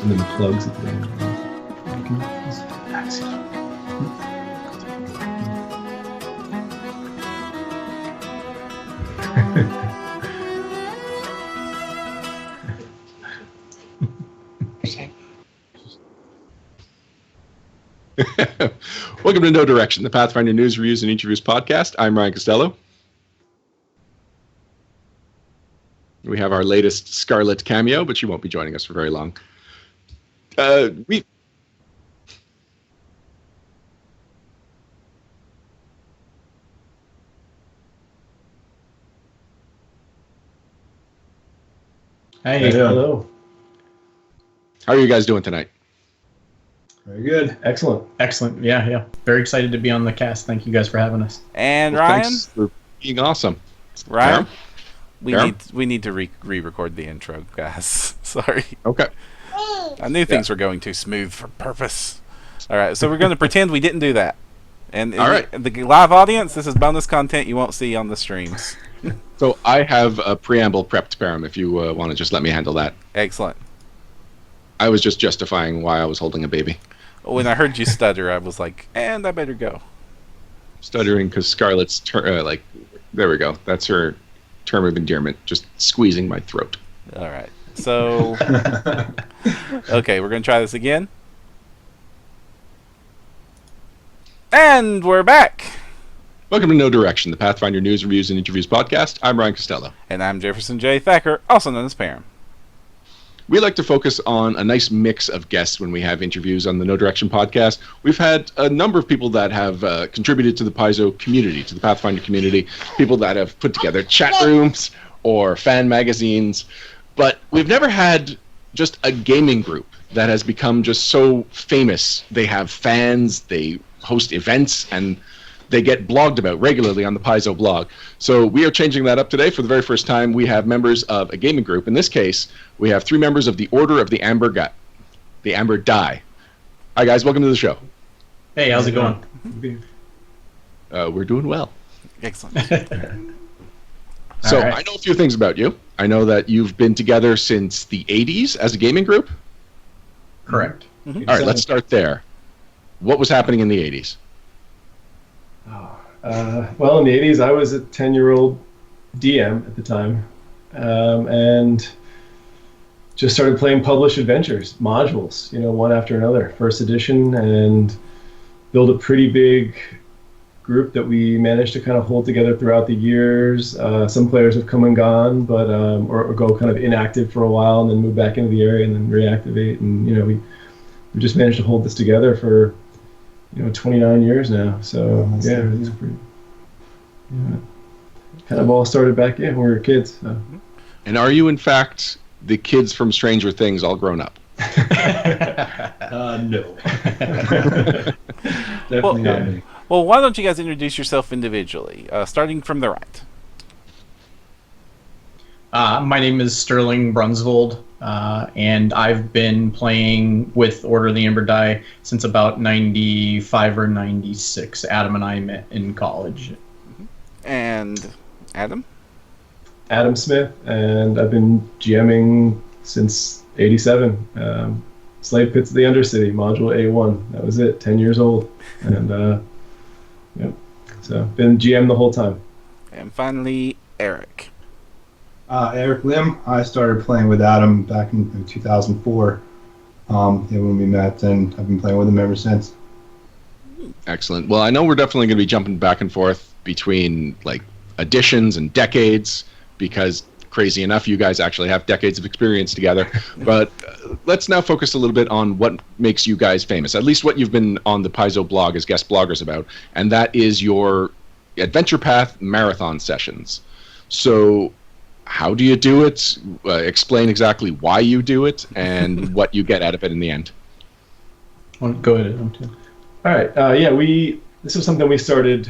And then the plugs at the end. You can just access it. Welcome to No Direction, the Pathfinder News, Reviews, and Interviews podcast. I'm Ryan Costello. We have our latest Scarlet cameo, but she won't be joining us for very long. Hey, hello. How are you guys doing tonight? Very good. Excellent. Yeah. Very excited to be on the cast. Thank you guys for having us. And Well, Ryan, thanks for being awesome. Ryan, Karen? we need to re-record the intro, guys. Sorry, Okay. I knew things were going too smooth for purpose. All right, so we're going to pretend we didn't do that. And All right. the live audience, this is bonus content you won't see on the streams. So I have a preamble prepped, Param, if you want to just let me handle that. Excellent. I was just justifying why I was holding a baby. When I heard you stutter, I was like, and I better go. Stuttering because Scarlett's, there we go. That's her term of endearment, just squeezing my throat. All right, so okay, we're going to try this again. And we're back. Welcome to No Direction, the Pathfinder News, Reviews, and Interviews podcast. I'm Ryan Costello. And I'm Jefferson J. Thacker, also known as Param. We like to focus on a nice mix of guests when we have interviews on the No Direction podcast. We've had a number of people that have contributed to the Paizo community, to the Pathfinder community, people that have put together chat rooms or fan magazines, but we've never had just a gaming group that has become just so famous. They have fans, they host events, and they get blogged about regularly on the Paizo blog. So we are changing that up today. For the very first time, we have members of a gaming group. In this case, we have 3 members of the Order of the Amber Die. Hi, guys. Welcome to the show. Hey, how's it going? We're doing well. Excellent. So All right. I know a few things about you. I know that you've been together since the 80s as a gaming group. Correct. All right, let's start there. What was happening in the 80s? Well, in the 80s, I was a 10-year-old DM at the time, and just started playing published adventures, modules, one after another, first edition, and built a pretty big group that we managed to kind of hold together throughout the years. Some players have come and gone, but or go kind of inactive for a while and then move back into the area and then reactivate, and we just managed to hold this together for 29 years now. So yeah, it's pretty. Kind of all started back when we were kids. So. And are you, in fact, the kids from Stranger Things all grown up? No. Definitely not me. Well, why don't you guys introduce yourself individually, starting from the right? My name is Sterling Brunsvold, and I've been playing with Order of the Amber Die since about 95 or 96. Adam and I met in college. And Adam? Adam Smith, and I've been GMing since 87. Slave Pits of the Undercity, Module A1. That was it, 10 years old. And, so been GM the whole time. And finally, Eric. Eric Lim. I started playing with Adam back in 2004 when we met, and I've been playing with him ever since. Excellent. Well, I know we're definitely going to be jumping back and forth between editions and decades, because crazy enough, you guys actually have decades of experience together. But let's now focus a little bit on what makes you guys famous, at least what you've been on the Paizo blog as guest bloggers about, and that is your Adventure Path marathon sessions. So how do you do it? Explain exactly why you do it and what you get out of it in the end. Go ahead. All right. This was something we started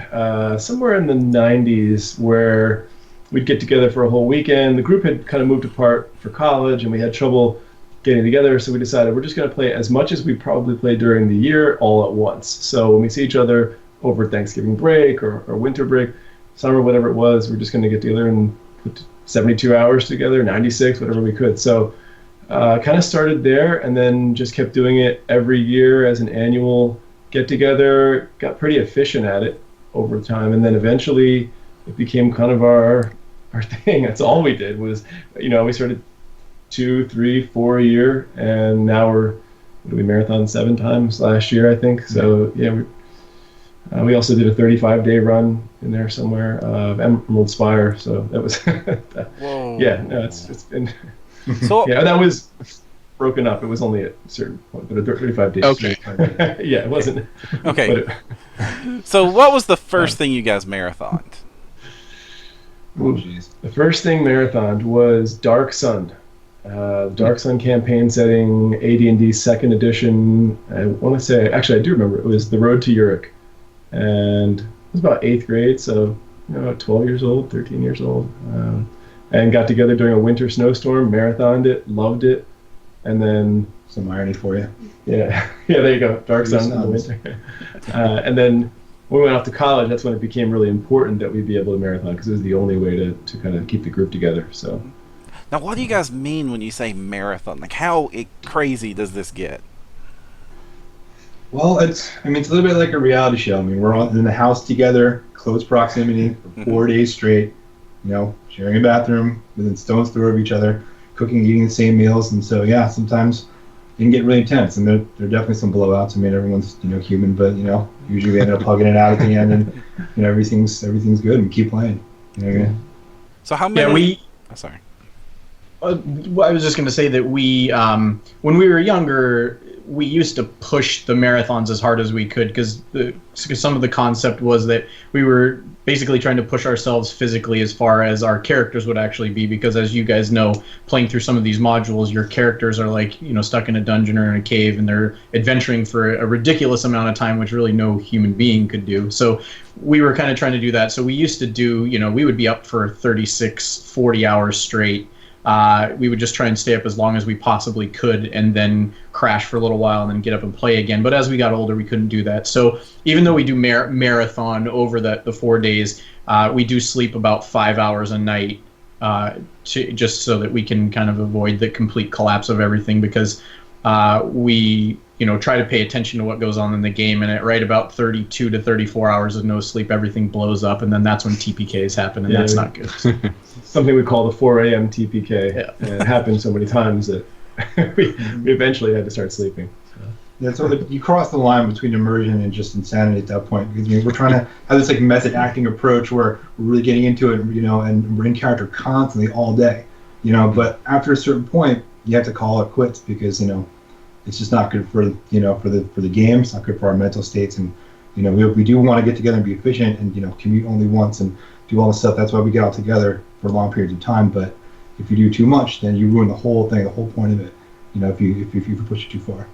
somewhere in the 90s, where we'd get together for a whole weekend. The group had kind of moved apart for college, and we had trouble getting together, so we decided we're just going to play as much as we probably play during the year all at once. So when we see each other over Thanksgiving break or winter break, summer, whatever it was, we're just going to get together and put 72 hours together, 96, whatever we could. So Kind of started there and then just kept doing it every year as an annual get together. Got pretty efficient at it over time, and then eventually it became kind of our thing. That's all we did was, we started 2, 3, 4 a year, and now we marathon 7 times last year, I think. So yeah, we also did a 35-day run in there somewhere of Emerald Spire. So that was Whoa. yeah. No, it's been So yeah. That was broken up. It was only at a certain point, but 35 days. Okay. Yeah, it wasn't. okay. But So what was the first thing you guys marathoned? Oh, jeez. the first thing marathoned was Dark Sun. Dark Sun campaign setting, AD&D second edition. I want to say, actually, I do remember it was The Road to Uruk, and it was about 8th grade, so 12 years old, 13 years old, and got together during a winter snowstorm, marathoned it, loved it, and then Some irony for you. yeah, there you go, Dark Three Sun in the suns. winter, and then when we went off to college, that's when it became really important that we be able to marathon because it was the only way to kind of keep the group together. So. Now, what do you guys mean when you say marathon? Like, how crazy does this get? Well, it's a little bit like a reality show. I mean, we're all in the house together, close proximity for 4 days straight, sharing a bathroom within stone's throw of each other, cooking, eating the same meals. And so, yeah, sometimes it can get really intense. And there are definitely some blowouts. I mean, everyone's, human, but, usually we end up hugging it out at the end and, everything's good and keep playing. So how many? Yeah, we. Oh, sorry. I was just going to say that we, when we were younger, we used to push the marathons as hard as we could because some of the concept was that we were basically trying to push ourselves physically as far as our characters would actually be. Because as you guys know, playing through some of these modules, your characters are like, stuck in a dungeon or in a cave, and they're adventuring for a ridiculous amount of time, which really no human being could do. So we were kind of trying to do that. So we used to do, we would be up for 36, 40 hours straight. We would just try and stay up as long as we possibly could and then crash for a little while and then get up and play again. But as we got older, we couldn't do that. So even though we do marathon over the 4 days, we do sleep about 5 hours a night just so that we can kind of avoid the complete collapse of everything because we try to pay attention to what goes on in the game, and at right about 32 to 34 hours of no sleep, everything blows up, and then that's when TPKs happen, and that's not good. Something we call the 4 a.m. TPK. Yeah. And it happened so many times that we eventually had to start sleeping. Yeah, so you cross the line between immersion and just insanity at that point because we're trying to have this method acting approach where we're really getting into it, and we're in character constantly all day, But after a certain point, you have to call it quits because it's just not good for for the game. It's not good for our mental states, and we do want to get together and be efficient and commute only once and do all the stuff. That's why we get all together for long periods of time. But if you do too much, then you ruin the whole thing, the whole point of it. If you push it too far.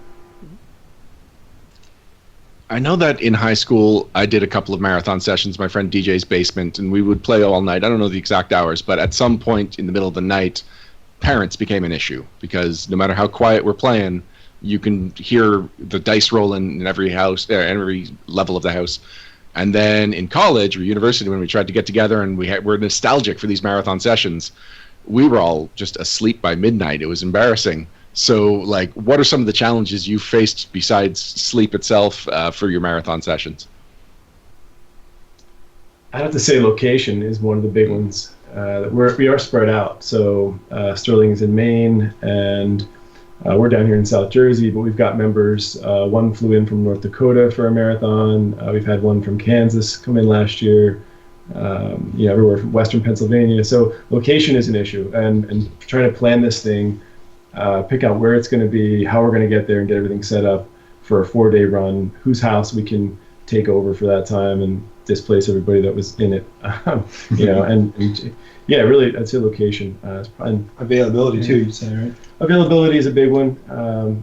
I know that in high school, I did a couple of marathon sessions, my friend DJ's basement, and we would play all night. I don't know the exact hours, but at some point in the middle of the night, parents became an issue because no matter how quiet we're playing, you can hear the dice rolling in every house, every level of the house. And then in college or university, when we tried to get together and we're nostalgic for these marathon sessions, we were all just asleep by midnight. It was embarrassing. So, what are some of the challenges you faced besides sleep itself for your marathon sessions? I have to say location is one of the big ones. We are spread out. So Sterling's in Maine, and we're down here in South Jersey, but we've got members. One flew in from North Dakota for a marathon. We've had one from Kansas come in last year. Everywhere from Western Pennsylvania. So location is an issue, and trying to plan this thing, pick out where it's going to be, how we're going to get there, and get everything set up for a 4-day run. Whose house we can take over for that time and displace everybody that was in it. And yeah, really, I'd say location. Availability too, you'd say, right? Availability is a big one.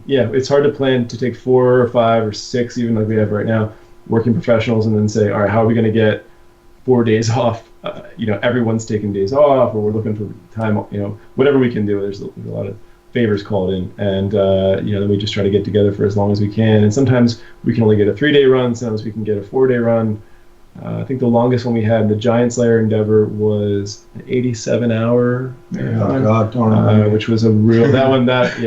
It's hard to plan to take 4 or 5 or 6, even like we have right now, working professionals, and then say, all right, how are we going to get 4 days off? Everyone's taking days off, or we're looking for time. Whatever we can do. There's a lot of favors called in, and then we just try to get together for as long as we can. And sometimes we can only get a 3-day run. Sometimes we can get a 4-day run. I think the longest one we had in the Giant Slayer Endeavor was an 87-hour marathon, Oh God, don't remember. which was a real that's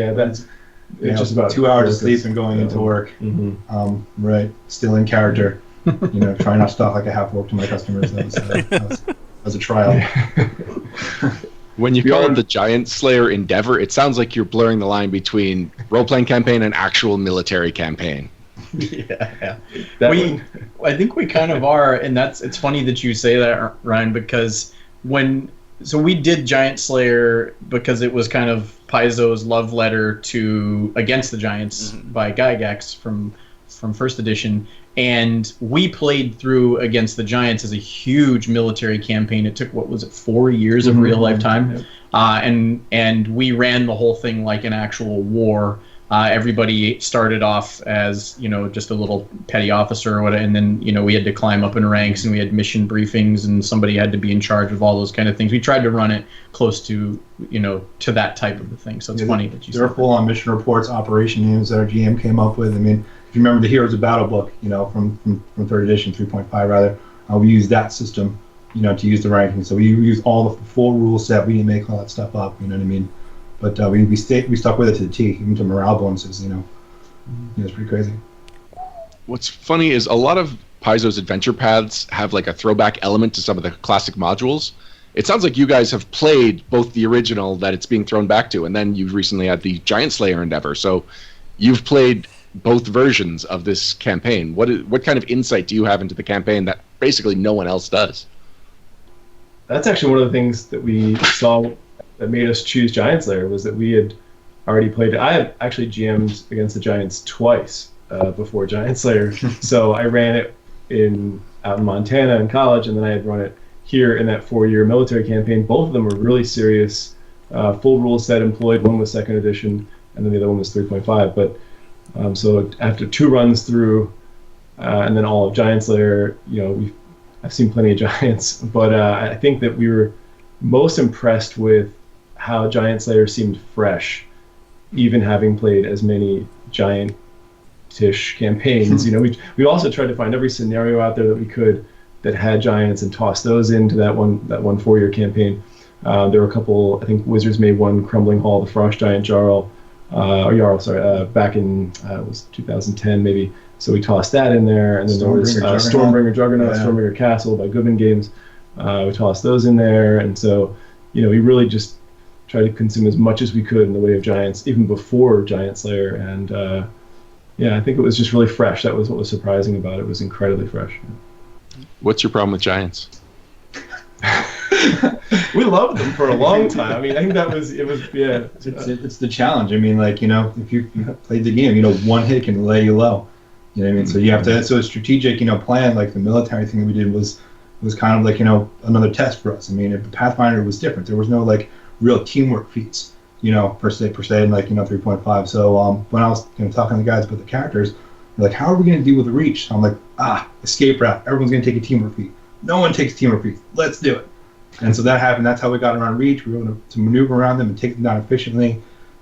Yeah, just about 2 hours of focus. sleep and going into work. Mhm. Right, still in character. Trying not to talk like a half orc to my customers. That was a trial. When you We call are- it the Giant Slayer Endeavor, it sounds like you're blurring the line between role-playing campaign and actual military campaign. Yeah. That we, one- I think we kind of are, and it's funny that you say that, Ryan, because we did Giant Slayer because it was kind of Paizo's love letter to Against the Giants by Gygax from first edition, and we played through Against the Giants as a huge military campaign. It took 4 years of real life time, and we ran the whole thing like an actual war. Everybody started off as just a little petty officer or whatever, and then we had to climb up in ranks, and we had mission briefings, and somebody had to be in charge of all those kind of things. We tried to run it close to to that type of a thing. So it's funny that you there are said full-on mission reports, operation names that our GM came up with. I mean, if you remember the Heroes of Battle book, from third edition, 3.5 rather, we used that system, to use the ranking. So we used all the full rule set. We didn't make all that stuff up. You know what I mean? But we stuck with it to the T, even to morale bonuses. It's pretty crazy. What's funny is a lot of Paizo's adventure paths have like a throwback element to some of the classic modules. It sounds like you guys have played both the original that it's being thrown back to, and then you've recently had the Giant Slayer Endeavor. So you've played both versions of this campaign. What kind of insight do you have into the campaign that basically no one else does? That's actually one of the things that we saw that made us choose Giant Slayer, was that we had already played it. I have actually GM'd Against the Giants twice before Giant Slayer. So I ran it out in Montana in college, and then I had run it here in that 4-year military campaign. Both of them were really serious, full rule set employed. One was second edition, and then the other one was 3.5. But so after 2 runs through, and then all of Giant Slayer, I've seen plenty of Giants, but I think that we were most impressed with how Giant Slayer seemed fresh, even having played as many giant-ish campaigns. We also tried to find every scenario out there that we could that had giants and toss those into that one 4-year campaign. There were a couple. I think Wizards made one, Crumbling Hall, the Frost Giant Jarl, back in it was 2010 maybe. So we tossed that in there, and then there was Stormbringer Juggernaut, Stormbringer Castle by Goodman Games. We tossed those in there, and so we really just tried to consume as much as we could in the way of giants, even before Giant Slayer. And I think it was just really fresh. That was what was surprising about it. It was incredibly fresh. What's your problem with giants? We loved them for a long time. I mean, I think It's the challenge. I mean, if you played the game, one hit can lay you low. You know what I mean? So you have to. So a strategic, plan, like the military thing that we did was kind of like another test for us. I mean, Pathfinder was different. There was no real teamwork feats, per se in 3.5. So when I was talking to the guys about the characters, they're like, how are we going to deal with the reach? So I'm like, escape route. Everyone's going to take a teamwork feat. No one takes teamwork feats. Let's do it. And so that happened. That's how we got around reach. We were able to maneuver around them and take them down efficiently.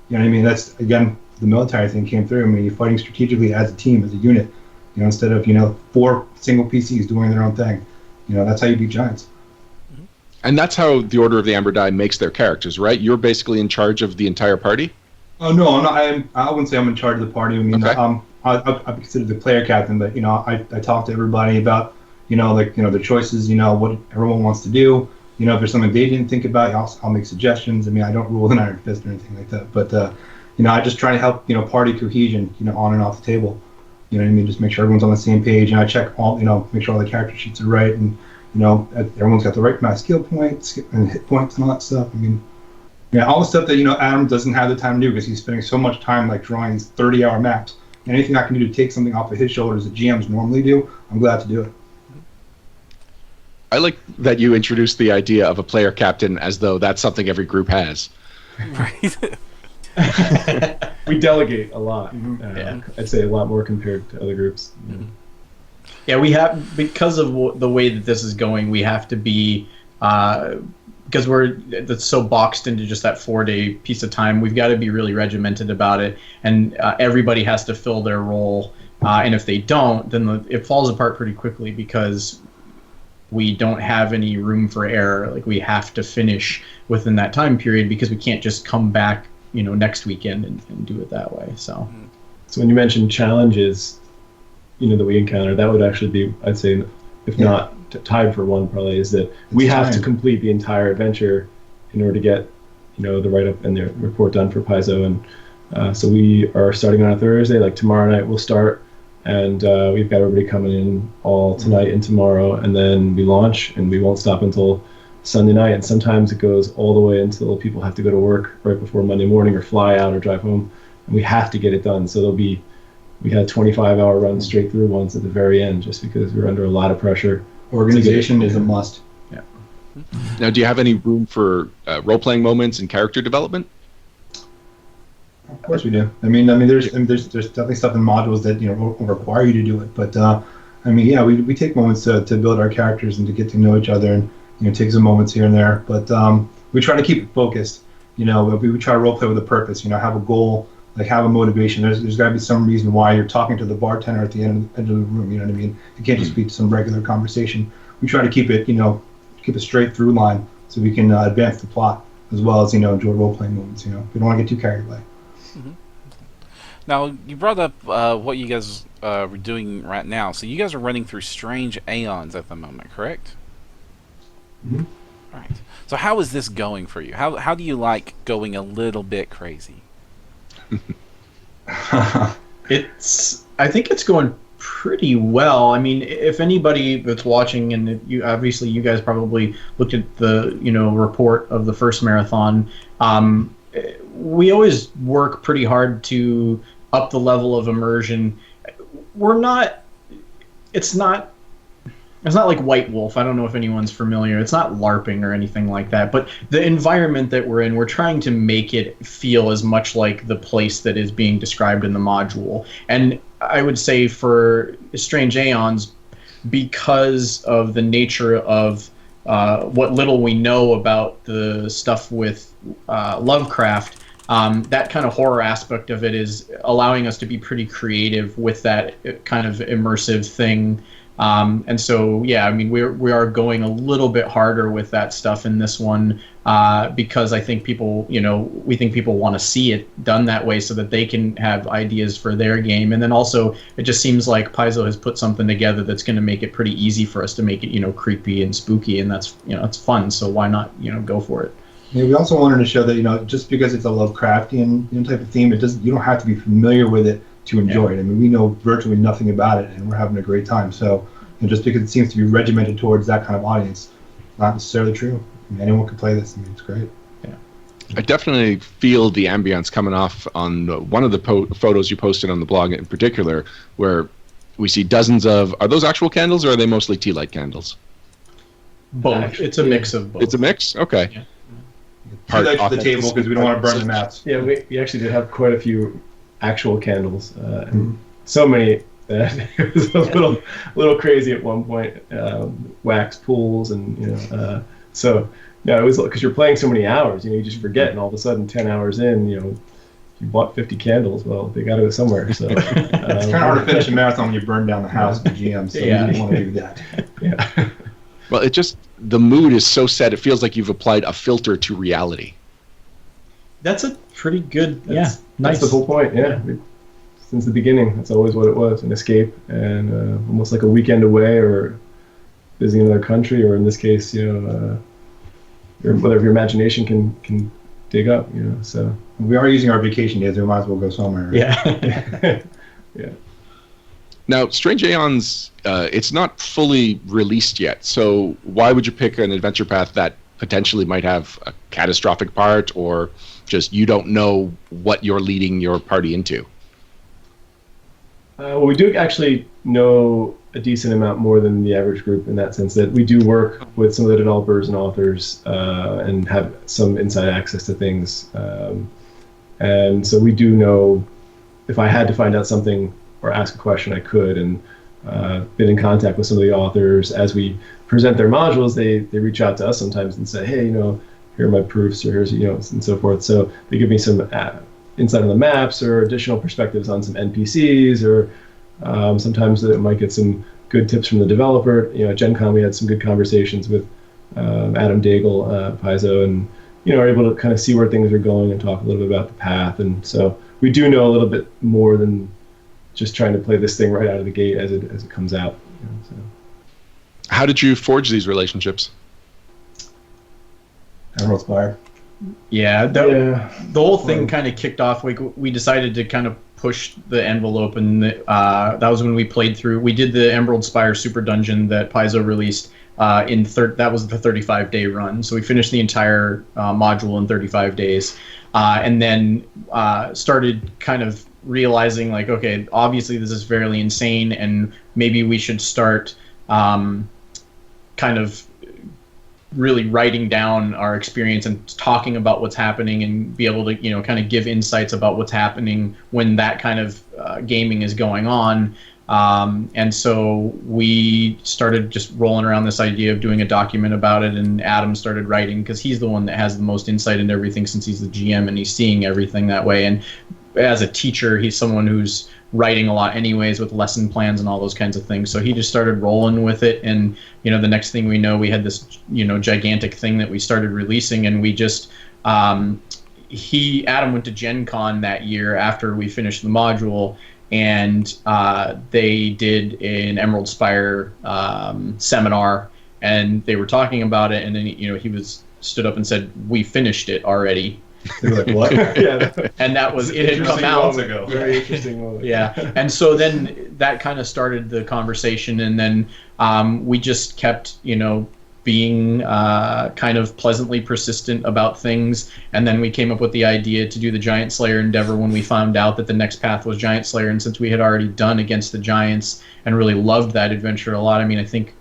You know what I mean? That's, again, the military thing came through. I mean, you're fighting strategically as a team, as a unit, instead of 4 single PCs doing their own thing. That's how you beat giants. And that's how the Order of the Amber Die makes their characters, right? You're basically in charge of the entire party? Oh, no, I'm not. I wouldn't say I'm in charge of the party. I mean, Okay. I'm considered the player captain, but I talk to everybody about the choices, what everyone wants to do. If there's something they didn't think about, I'll make suggestions. I mean, I don't rule with an iron fist or anything like that, but I just try to help party cohesion, on and off the table. You know what I mean? Just make sure everyone's on the same page, and I check all, make sure all the character sheets are right, and everyone's got the right amount of skill points and hit points and all that stuff. I mean, all the stuff that Adam doesn't have the time to do because he's spending so much time drawing these 30-hour maps. Anything I can do to take something off of his shoulders that GMs normally do, I'm glad to do it. I like that you introduced the idea of a player captain as though that's something every group has. Right. we delegate a lot. Yeah. I'd say a lot more compared to other groups. Yeah, we have, because of the way that this is going, we have to be, because that's so boxed into just that 4-day piece of time, we've got to be really regimented about it, and everybody has to fill their role, and if they don't, then it falls apart pretty quickly, because we don't have any room for error. Like, we have to finish within that time period because we can't just come back, next weekend and do it that way. So when you mentioned challenges, that we encounter, that would actually be, I'd say, if not tied for one, probably, is that we have to complete the entire adventure in order to get, the write-up and the report done for Paizo. And so we are starting on a Thursday. Like tomorrow night we'll start, and we've got everybody coming in all tonight and tomorrow, and then we launch, and we won't stop until Sunday night. And sometimes it goes all the way until people have to go to work right before Monday morning or fly out or drive home, and we have to get it done. So we had 25-hour runs straight through once at the very end, just because we were under a lot of pressure. Organization is a must. Yeah. Now, do you have any room for role-playing moments and character development? Of course we do. I mean, there's definitely stuff in modules that will require you to do it. But we take moments to build our characters and to get to know each other, and take some moments here and there. But we try to keep it focused. We try to role play with a purpose. Have a goal, like have a motivation. There's got to be some reason why you're talking to the bartender at the end of the room. You know what I mean? You can't just be some regular conversation. We try to keep it, keep a straight through line so we can advance the plot as well as enjoy role playing moments. We don't want to get too carried away. Mm-hmm. Now, you brought up what you guys were doing right now. So you guys are running through Strange Aeons at the moment, correct? Mm-hmm. All right. So how is this going for you? How do you like going a little bit crazy? I think it's going pretty well. I mean, if anybody that's watching, and you guys probably looked at the report of the first marathon, we always work pretty hard to up the level of immersion. It's not like White Wolf. I don't know if anyone's familiar. It's not LARPing or anything like that. But the environment that we're in, we're trying to make it feel as much like the place that is being described in the module. And I would say for Strange Aeons, because of the nature of what little we know about the stuff with Lovecraft, that kind of horror aspect of it is allowing us to be pretty creative with that kind of immersive thing. And so, we are going a little bit harder with that stuff in this one because I think people, we think people want to see it done that way so that they can have ideas for their game. And then also, it just seems like Paizo has put something together that's going to make it pretty easy for us to make it, creepy and spooky, and that's, it's fun. So why not, go for it? Yeah, we also wanted to show that, just because it's a Lovecraftian type of theme, you don't have to be familiar with it to enjoy it. I mean, we know virtually nothing about it, and we're having a great time. So, just because it seems to be regimented towards that kind of audience, not necessarily true. I mean, anyone can play this. I mean, it's great. Yeah, I definitely feel the ambience coming off on one of the photos you posted on the blog in particular, where we see dozens of. Are those actual candles, or are they mostly tea light candles? Both. It's a mix of both. It's a mix. Okay. Yeah. Part to the table because we don't want to burn the mats. Yeah, we actually did have quite a few actual candles, and so many that it was a little crazy at one point. Wax pools and so it was because you're playing so many hours, you just forget, and all of a sudden 10 hours in, you bought 50 candles. Well, they got to go somewhere. So it's kind of hard to finish a marathon when you burn down the house with the GM. So you didn't want to do that. Yeah. Well, the mood is so set. It feels like you've applied a filter to reality. That's a pretty good. Nice. Nice. That's the whole point. Yeah. Since the beginning, that's always what it was: an escape, and almost like a weekend away, or visiting another country, or in this case, whatever your imagination can dig up. So we are using our vacation days. We might as well go somewhere. Yeah. Yeah. Now, Strange Aeons, it's not fully released yet, so why would you pick an adventure path that potentially might have a catastrophic part, or just you don't know what you're leading your party into? Well, we do actually know a decent amount more than the average group in that sense, that we do work with some of the developers and authors and have some inside access to things. And so we do know, if I had to find out something or ask a question, I could, and been in contact with some of the authors. As we present their modules, they reach out to us sometimes and say, hey, here are my proofs, or here's, and so forth. So they give me some insight on the maps or additional perspectives on some NPCs, or sometimes they might get some good tips from the developer. At Gen Con we had some good conversations with Adam Daigle, Paizo, and are able to kind of see where things are going and talk a little bit about the path. And so we do know a little bit more than just trying to play this thing right out of the gate as it comes out. So. How did you forge these relationships? Emerald Spire. Yeah, the whole thing kind of kicked off. We decided to kind of push the envelope, and that was when we played through. We did the Emerald Spire Super Dungeon that Paizo released that was the 35-day run. So we finished the entire module in 35 days, and then started kind of realizing like, okay, obviously this is fairly insane, and maybe we should start kind of really writing down our experience and talking about what's happening and be able to kind of give insights about what's happening when that kind of gaming is going on. And so we started just rolling around this idea of doing a document about it, and Adam started writing because he's the one that has the most insight into everything since he's the GM and he's seeing everything that way. And as a teacher, he's someone who's writing a lot anyways with lesson plans and all those kinds of things. So he just started rolling with it, and the next thing we know, we had this gigantic thing that we started releasing, and we just Adam went to Gen Con that year after we finished the module, and they did an Emerald Spire seminar, and they were talking about it, and then he stood up and said, "We finished it already." They were like, what? And that was it had come out ago. Very interesting moment. Yeah, and so then that kind of started the conversation, and then we just kept being kind of pleasantly persistent about things, and then we came up with the idea to do the Giant Slayer endeavor when we found out that the next path was Giant Slayer. And since we had already done Against the Giants and really loved that adventure a lot, I mean, I think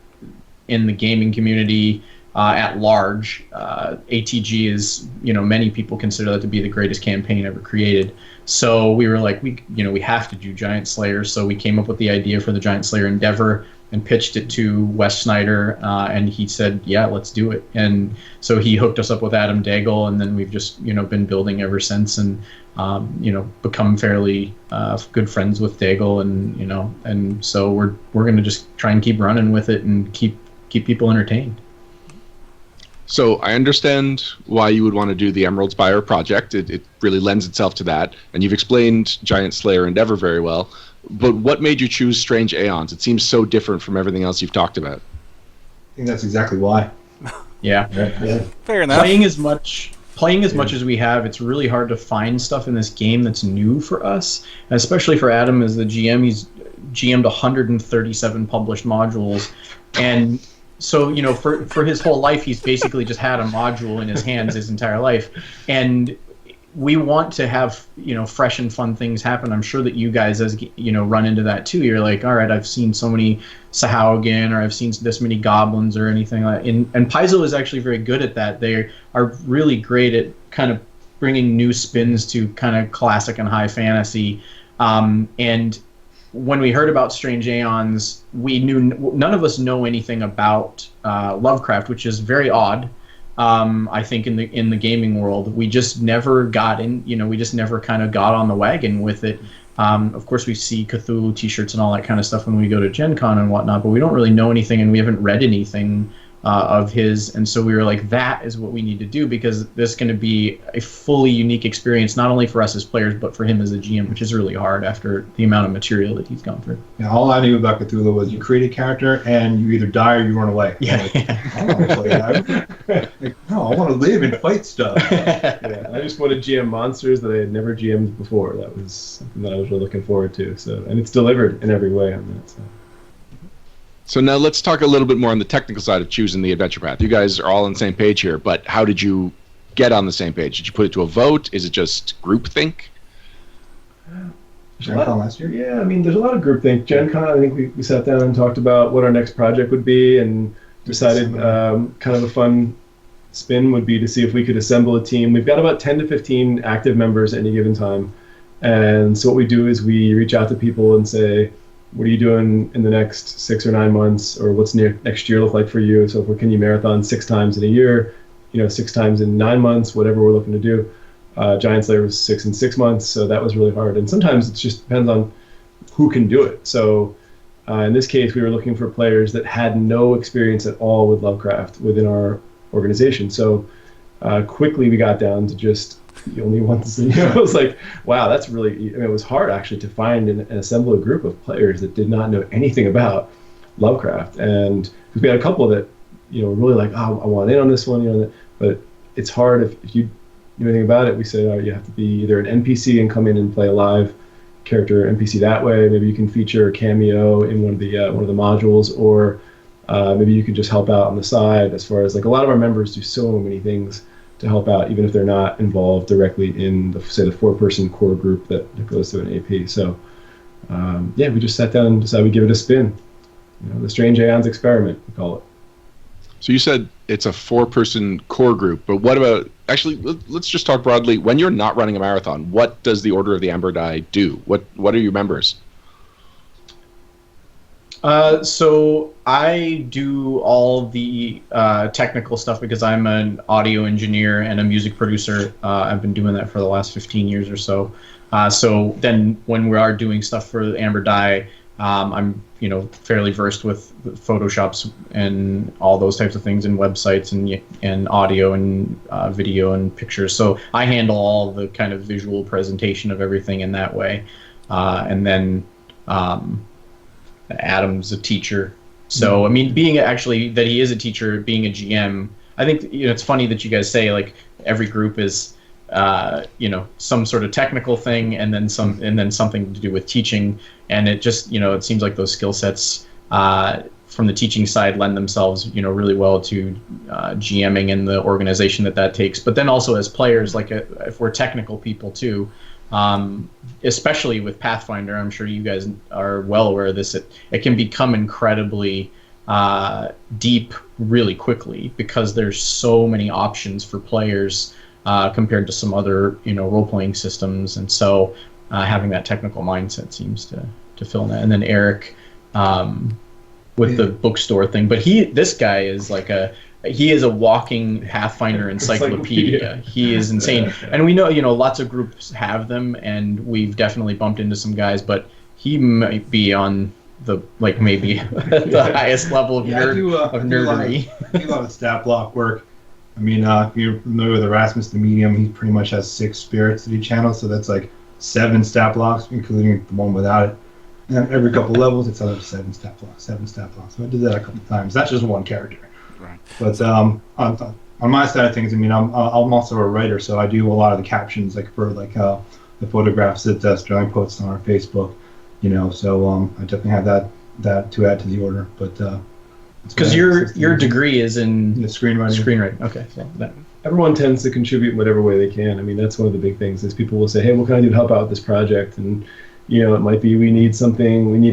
in the gaming community at large, ATG is, many people consider that to be the greatest campaign ever created. So we were like, we have to do Giant Slayer. So we came up with the idea for the Giant Slayer endeavor and pitched it to Wes Snyder, and he said, yeah, let's do it. And so he hooked us up with Adam Daigle, and then we've just been building ever since, and become fairly good friends with Daigle, and so we're going to just try and keep running with it and keep people entertained. So I understand why you would want to do the Emerald Spire project. It really lends itself to that, and you've explained Giant Slayer Endeavor very well. But what made you choose Strange Aeons? It seems so different from everything else you've talked about. I think that's exactly why. Yeah. Fair enough. Playing as much as we have, it's really hard to find stuff in this game that's new for us, and especially for Adam as the GM. He's GM'd 137 published modules, and so for his whole life, he's basically just had a module in his hands his entire life, and we want to have fresh and fun things happen. I'm sure that you guys, as run into that too. You're like, all right, I've seen so many Sahaugen, or I've seen this many goblins, or anything like that. And Paizo is actually very good at that. They are really great at kind of bringing new spins to kind of classic and high fantasy. And when we heard about Strange Aeons, we knew none of us know anything about Lovecraft, which is very odd. I think in the gaming world, we just never got in. We just never kind of got on the wagon with it. Of course, we see Cthulhu T-shirts and all that kind of stuff when we go to Gen Con and whatnot, but we don't really know anything, and we haven't read anything of his. And so we were like, that is what we need to do, because this is going to be a fully unique experience, not only for us as players, but for him as a GM, which is really hard after the amount of material that he's gone through. Yeah, all I knew about Cthulhu was you create a character and you either die or you run away. Yeah. I don't want to play that. No, I want to live and fight stuff. Yeah, I just wanted GM monsters that I had never GM'd before. That was something that I was really looking forward to. So, and it's delivered in every way on that. So now let's talk a little bit more on the technical side of choosing the adventure path. You guys are all on the same page here, but how did you get on the same page? Did you put it to a vote? Is it just groupthink? Gen Con last year? Yeah, I mean, there's a lot of groupthink. Gen Con, I think we sat down and talked about what our next project would be, and decided kind of a fun spin would be to see if we could assemble a team. We've got about 10 to 15 active members at any given time. And so what we do is we reach out to people and say, what are you doing in the next 6 or 9 months, or what's next year look like for you? So can you marathon 6 times in a year, 6 times in 9 months, whatever we're looking to do. Giant Slayer was 6 in 6 months, so that was really hard. And sometimes it just depends on who can do it. So In this case, we were looking for players that had no experience at all with Lovecraft within our organization. So quickly we got down to just the only ones. It was like, wow, that's really. I mean, it was hard actually to find and assemble a group of players that did not know anything about Lovecraft, and we had a couple that were really like, oh, I want in on this one, but it's hard if you know anything about it. We said, oh, you have to be either an NPC and come in and play a live character NPC that way. Maybe you can feature a cameo in one of the modules, or maybe you could just help out on the side. As far as like a lot of our members do so many things to help out, even if they're not involved directly in the 4-person core group that goes through an AP. So we just sat down and decided we'd give it a spin. The Strange Aeons experiment, we call it. So you said it's a 4-person core group, but what about, actually, let's just talk broadly. When you're not running a marathon, what does the Order of the Amber Die do? What are your members? So I do all the technical stuff because I'm an audio engineer and a music producer. I've been doing that for the last 15 years or so. So then when we are doing stuff for the Amber Die, I'm fairly versed with Photoshops and all those types of things, and websites and audio and video and pictures. So I handle all the kind of visual presentation of everything in that way. And then Adam's a teacher. So I mean, being actually that he is a teacher, being a GM, I think it's funny that you guys say like every group is some sort of technical thing and then something to do with teaching, and it just it seems like those skill sets from the teaching side lend themselves really well to GMing and the organization that takes. But then also as players, like if we're technical people too, especially with Pathfinder, I'm sure you guys are well aware of this, it can become incredibly deep really quickly because there's so many options for players compared to some other role-playing systems, and so having that technical mindset seems to fill in that. And then Eric with the bookstore thing, but this guy is like he is a walking Pathfinder encyclopedia. He is insane, and we know lots of groups have them, and we've definitely bumped into some guys, but he might be on the maybe the highest level of nerdery. I do a lot of stat block work. I mean, if you're familiar with Erasmus the Medium, he pretty much has 6 spirits that he channels, so that's like 7 stat blocks, including the one without it. And every couple levels, it's another 7 stat blocks. So I did that a couple times. That's just one character. Right. But on my side of things, I mean, I'm also a writer, so I do a lot of the captions, for the photographs that Sterling posts on our Facebook. So I definitely have that to add to the order, but. Because your degree is in screenwriting. Screenwriting. Okay. So Everyone tends to contribute in whatever way they can. I mean, that's one of the big things is people will say, hey, what can I do to help out with this project? And, it might be we need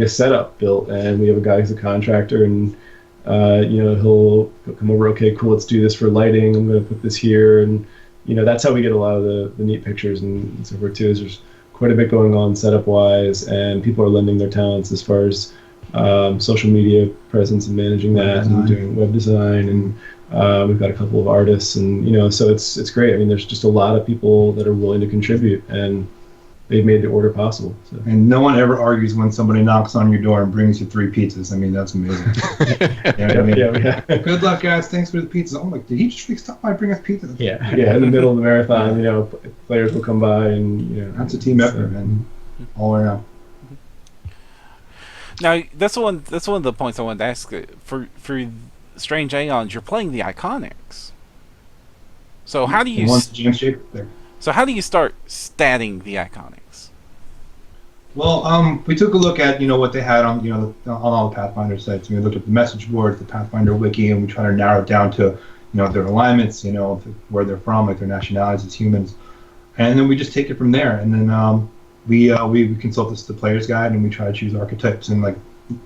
a setup built, and we have a guy who's a contractor, and, he'll come over, okay, cool, let's do this for lighting. I'm going to put this here. And, that's how we get a lot of the neat pictures and so forth, too, is there's quite a bit going on setup-wise, and people are lending their talents as far as social media presence and managing that and doing web design, and we've got a couple of artists, and so it's great. I mean, there's just a lot of people that are willing to contribute, and they've made the order possible. So. And no one ever argues when somebody knocks on your door and brings you 3 pizzas. I mean, that's amazing. Yeah. Good luck, guys. Thanks for the pizzas. I'm like, did he just stop by and bring us pizza? Yeah. In the middle of the marathon, players will come by, and that's a team effort, man. All around. Now that's one of the points I wanted to ask. For Strange Aeons, you're playing the Iconics. So how do you start statting the Iconics? Well, we took a look at what they had on on all the Pathfinder sites. We looked at the message boards, the Pathfinder wiki, and we tried to narrow it down to their alignments, where they're from, like their nationalities as humans, and then we just take it from there. And then we consult the player's guide, and we try to choose archetypes and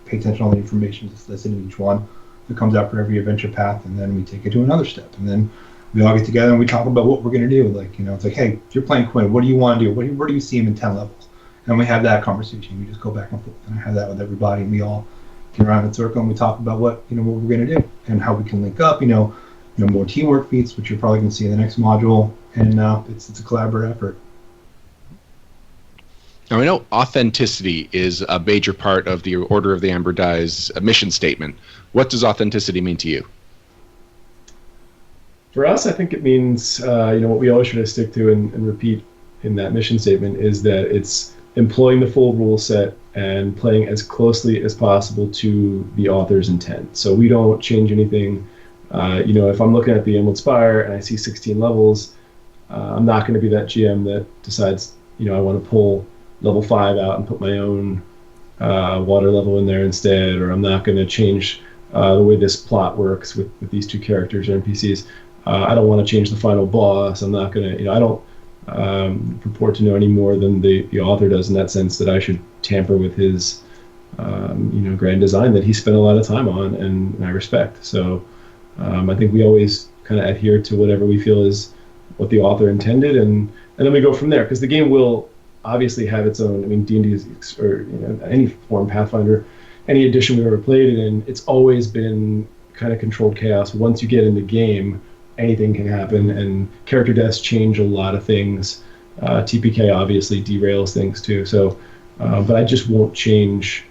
pay attention to all the information that's listed in each one that comes out for every adventure path, and then we take it to another step, and then we all get together and we talk about what we're going to do. It's like, hey, if you're playing Quinn, what do you want to do? Where do you see him in 10 levels? And we have that conversation. We just go back and forth, and I have that with everybody, and we all get around in a circle and we talk about what we're going to do and how we can link up. More teamwork feats, which you're probably going to see in the next module, and it's a collaborative effort. Now, I know authenticity is a major part of the Order of the Amber Die's mission statement. What does authenticity mean to you? For us, I think it means, what we always try to stick to and repeat in that mission statement is that it's employing the full rule set and playing as closely as possible to the author's intent. So we don't change anything. If I'm looking at the Emerald Spire and I see 16 levels, I'm not going to be that GM that decides, I want to pull level 5 out and put my own water level in there instead, or I'm not going to change the way this plot works with these two characters or NPCs. I don't want to change the final boss. I'm not going to, I don't purport to know any more than the author does in that sense that I should tamper with his, grand design that he spent a lot of time on and I respect. So I think we always kind of adhere to whatever we feel is what the author intended, and then we go from there, because the game will obviously have its own. I mean, D&D is, or any form, Pathfinder, any edition we've ever played it in, it's always been kind of controlled chaos. Once you get in the game, anything can happen, and character deaths change a lot of things. TPK obviously derails things too. So, but I just won't change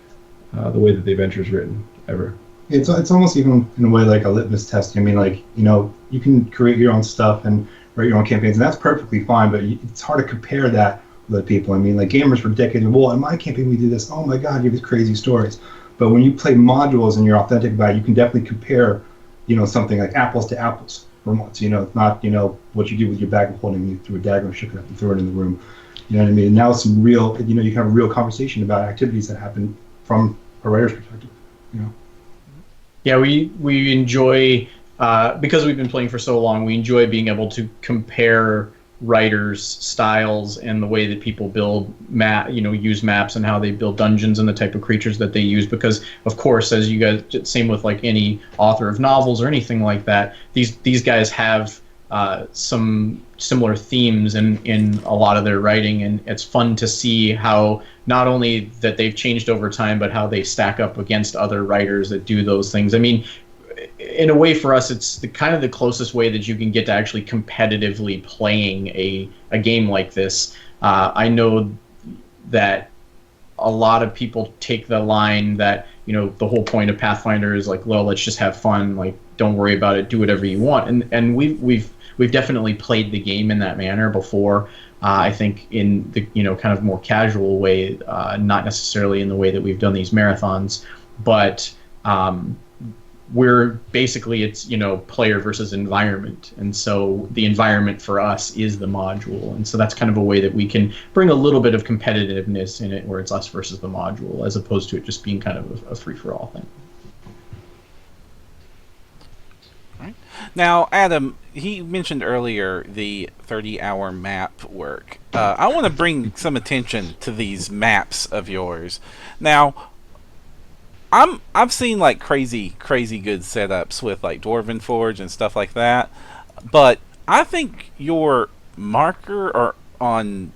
the way that the adventure is written ever. It's almost even in a way like a litmus test. I mean, you can create your own stuff and write your own campaigns, and that's perfectly fine. But it's hard to compare that with other people. I mean, like gamers for decades. Well, in my campaign we do this. Oh my God, you have these crazy stories. But when you play modules and you're authentic about it, you can definitely compare, something like apples to apples for once. It's not what you do with your bag of holding. You threw a dagger and shook it up and threw it in the room. You know what I mean? And now it's some real. You can have a real conversation about activities that happen from a writer's perspective. Yeah, we enjoy, because we've been playing for so long, we enjoy being able to compare writers' styles and the way that people build use maps and how they build dungeons and the type of creatures that they use. Because, of course, as you guys, same with like any author of novels or anything like that, these guys have some similar themes in a lot of their writing, and it's fun to see how not only that they've changed over time, but how they stack up against other writers that do those things. I mean, in a way, for us, it's the kind of the closest way that you can get to actually competitively playing a game like this. I know that a lot of people take the line that the whole point of Pathfinder is like, well, let's just have fun, like don't worry about it, do whatever you want, and we've definitely played the game in that manner before. I think in the kind of more casual way, not necessarily in the way that we've done these marathons, but we're basically, it's player versus environment, and so the environment for us is the module, and so that's kind of a way that we can bring a little bit of competitiveness in it, where it's us versus the module, as opposed to it just being kind of a free-for-all thing. Now, Adam, he mentioned earlier the 30-hour map work. I want to bring some attention to these maps of yours. Now, I've seen like crazy good setups with like Dwarven Forge and stuff like that, but I think your marker or on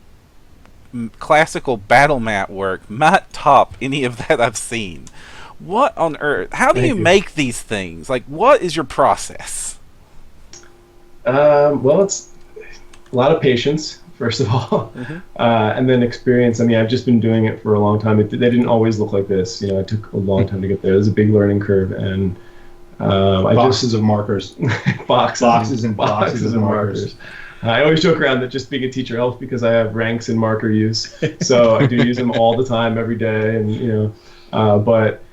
classical battle map work might top any of that I've seen. What on earth? How do you make these things? Like, what is your process? Well, it's a lot of patience, first of all, and then experience. I mean, I've just been doing it for a long time. They didn't always look like this. It took a long time to get there. There's a big learning curve, and boxes of markers, boxes and markers. I always joke around that just being a teacher helps because I have ranks in marker use, so I do use them all the time, every day, and but.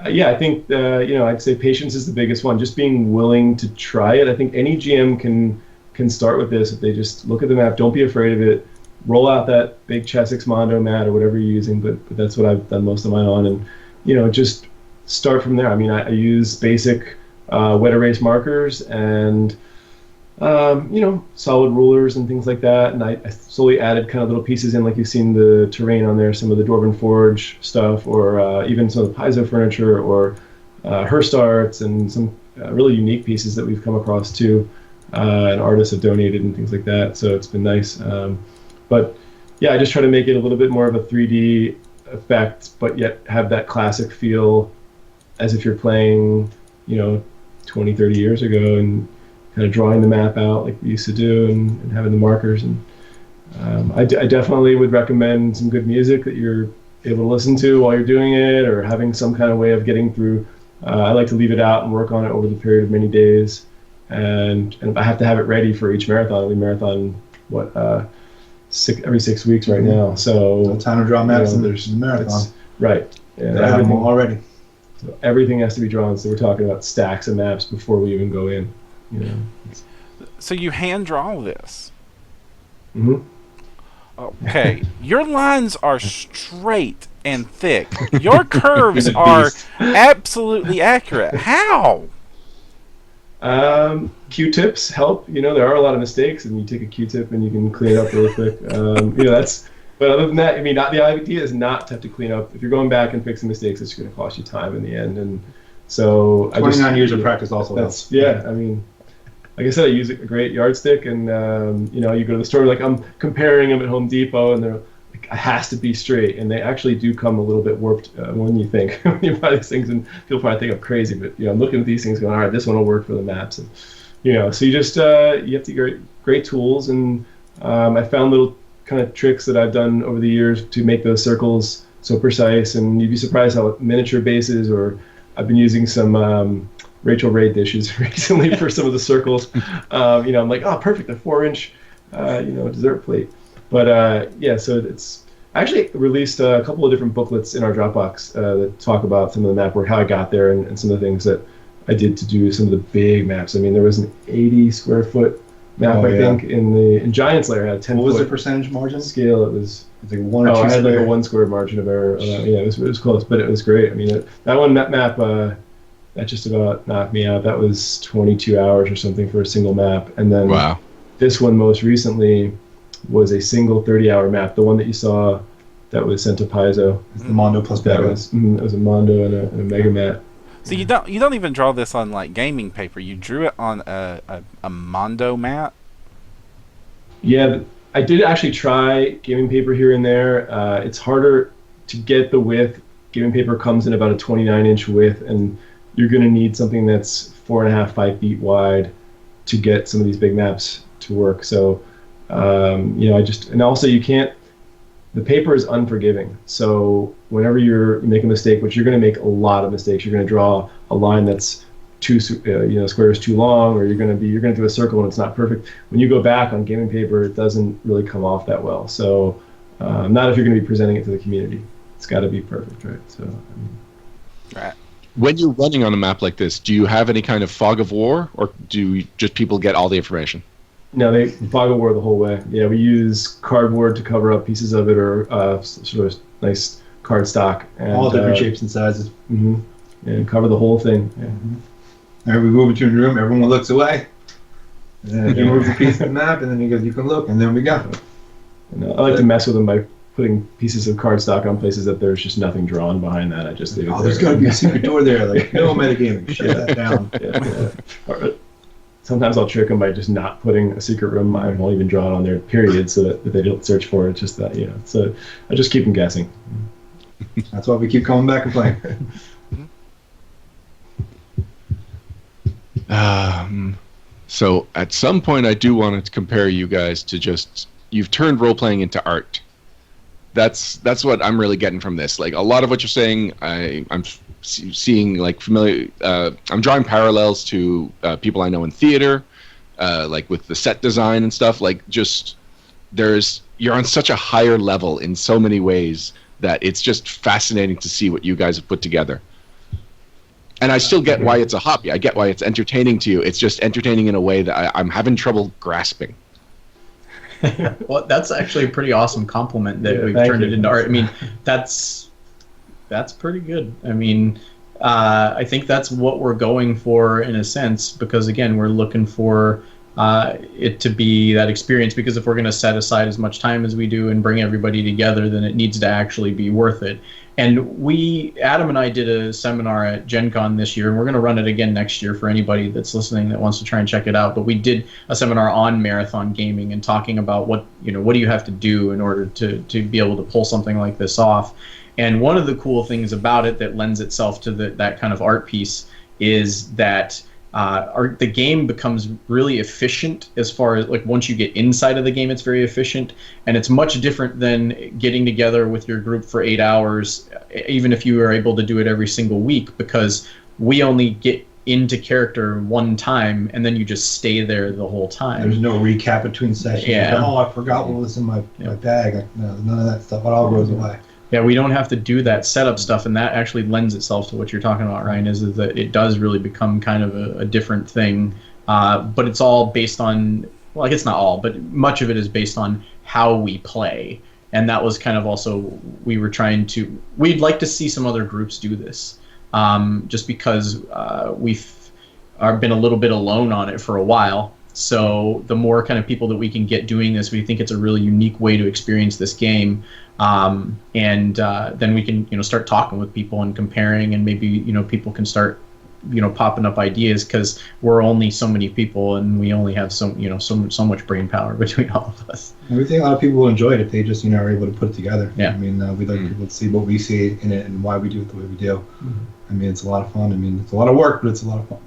Yeah, I think I'd say patience is the biggest one. Just being willing to try it. I think any GM can start with this if they just look at the map. Don't be afraid of it. Roll out that big Chessex Mondo mat or whatever you're using, but that's what I've done most of mine on, and just start from there. I mean, I use basic wet erase markers and solid rulers and things like that, and I slowly added kind of little pieces in, like you've seen the terrain on there, some of the Dwarven Forge stuff, or even some of the Paizo furniture, or Hearst arts, and some really unique pieces that we've come across too, and artists have donated and things like that, so it's been nice. But yeah, I just try to make it a little bit more of a 3D effect, but yet have that classic feel as if you're playing 20, 30 years ago, and kind of drawing the map out like we used to do, and having the markers, and I definitely would recommend some good music that you're able to listen to while you're doing it, or having some kind of way of getting through. I like to leave it out and work on it over the period of many days, and I have to have it ready for each marathon. We marathon every 6 weeks right now, so time to draw maps in there's the marathon. Right. And I have them all already. So everything has to be drawn. So we're talking about stacks of maps before we even go in. So you hand draw this. Mm-hmm. Okay, your lines are straight and thick. Your curves are absolutely accurate. How? Q-tips help. There are a lot of mistakes, and you take a Q-tip and you can clean it up really quick. That's. But other than that, the idea is not to have to clean up. If you're going back and fixing mistakes, it's going to cost you time in the end. And so 29 years of practice also helps. Yeah, like I said, I use a great yardstick, and you go to the store, like I'm comparing them at Home Depot, and they're like, it has to be straight, and they actually do come a little bit warped more than you think when you buy these things, and people probably think I'm crazy, but I'm looking at these things going, all right, this one will work for the maps, and so you just you have to get great tools, and I found little kind of tricks that I've done over the years to make those circles so precise, and you'd be surprised how miniature bases, or I've been using some Rachel Ray dishes recently for some of the circles. I'm like, oh, perfect, a 4-inch, dessert plate. But so it's I actually released a couple of different booklets in our Dropbox that talk about some of the map work, how I got there, and some of the things that I did to do some of the big maps. There was an 80 square foot map, I think, in Giants Lair had a 10 What was foot the percentage margin? scale. It was like 1 or 2 I had square. like a 1 square margin of error. It was close, but it was great. That one map that just about knocked me out. That was 22 hours or something for a single map. And then this one most recently was a single 30-hour map. The one that you saw that was sent to Paizo. It's the Mondo plus That Mega. was a Mondo and a Mega Mat. So you don't even draw this on like gaming paper. You drew it on a Mondo mat. Yeah, I did actually try gaming paper here and there. It's harder to get the width. Gaming paper comes in about a 29-inch width, and you're going to need something that's 4.5, 5 feet wide to get some of these big maps to work. So, and also you can't. The paper is unforgiving. So whenever you make a mistake, which you're going to make a lot of mistakes, you're going to draw a line that's square is too long, or you're going to do a circle and it's not perfect. When you go back on gaming paper, it doesn't really come off that well. So, not if you're going to be presenting it to the community. It's got to be perfect, right? So, Right. When you're running on a map like this, do you have any kind of fog of war, or do just people get all the information? No, they fog of war the whole way. Yeah, we use cardboard to cover up pieces of it, or sort of nice card stock. And, all different shapes and sizes. Mm-hmm. And cover the whole thing. Yeah. All right, we move into a room, everyone looks away. And then you move the piece of the map, and then you can look, and then we go. And I like to mess with them by putting pieces of cardstock on places that there's just nothing drawn behind that. I just leave it there. There's got to be a secret door there. Like, no metagaming. Shut that down. Yeah. Sometimes I'll trick them by just not putting a secret room. I won't even draw it on there, period, so that they don't search for it. Just that, So I just keep them guessing. That's why we keep coming back and playing. So at some point, I do want to compare you guys to you've turned role-playing into art. That's what I'm really getting from this. Like, a lot of what you're saying, I'm seeing, like, familiar. I'm drawing parallels to people I know in theater, like with the set design and stuff. Like, you're on such a higher level in so many ways that it's just fascinating to see what you guys have put together. And I still get why it's a hobby. I get why it's entertaining to you. It's just entertaining in a way that I'm having trouble grasping. Well, that's actually a pretty awesome compliment that we've turned it into art. That's pretty good. I think that's what we're going for in a sense, because again, we're looking for it to be that experience, because if we're going to set aside as much time as we do and bring everybody together, then it needs to actually be worth it. And Adam and I did a seminar at Gen Con this year, and we're going to run it again next year for anybody that's listening that wants to try and check it out. But we did a seminar on marathon gaming and talking about what do you have to do in order to be able to pull something like this off. And one of the cool things about it that lends itself to that kind of art piece is that the game becomes really efficient as far as like once you get inside of the game, it's very efficient, and it's much different than getting together with your group for 8 hours, even if you are able to do it every single week, because we only get into character one time and then you just stay there the whole time. There's no recap between sessions. Yeah. Oh, I forgot what was in my bag. Like, no, none of that stuff. It all goes away. Yeah, we don't have to do that setup stuff, and that actually lends itself to what you're talking about, Ryan, is that it does really become kind of a different thing. But it's all based on, well, I guess not all, but much of it is based on how we play. And that was kind of also, we'd like to see some other groups do this, just because we've been a little bit alone on it for a while. So the more kind of people that we can get doing this, we think it's a really unique way to experience this game. And then we can, start talking with people and comparing, and maybe, people can start, popping up ideas, because we're only so many people and we only have so much brain power between all of us. And we think a lot of people will enjoy it if they just, are able to put it together. Yeah. I mean, we'd like people to see what we see in it and why we do it the way we do. Mm-hmm. I mean, it's a lot of fun. I mean, it's a lot of work, but it's a lot of fun.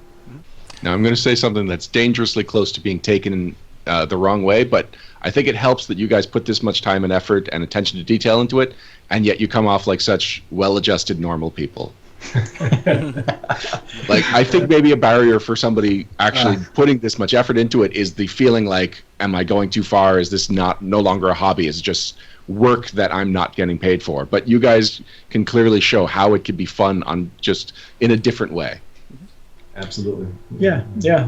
Now, I'm going to say something that's dangerously close to being taken the wrong way, but I think it helps that you guys put this much time and effort and attention to detail into it, and yet you come off like such well-adjusted, normal people. Like, I think maybe a barrier for somebody actually putting this much effort into it is the feeling like, am I going too far? Is this no longer a hobby? Is it just work that I'm not getting paid for? But you guys can clearly show how it could be fun on just in a different way. Absolutely. Yeah.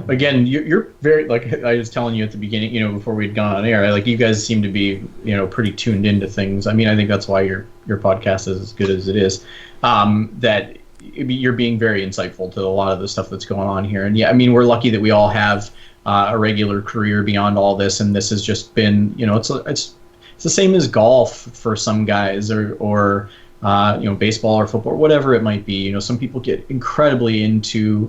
Again, you're very, like I was telling you at the beginning, before we'd gone on air, like you guys seem to be, pretty tuned into things. I mean, I think that's why your podcast is as good as it is. That you're being very insightful to a lot of the stuff that's going on here. And yeah, I mean, we're lucky that we all have a regular career beyond all this, and this has just been, it's the same as golf for some guys, or baseball or football, or whatever it might be. Some people get incredibly into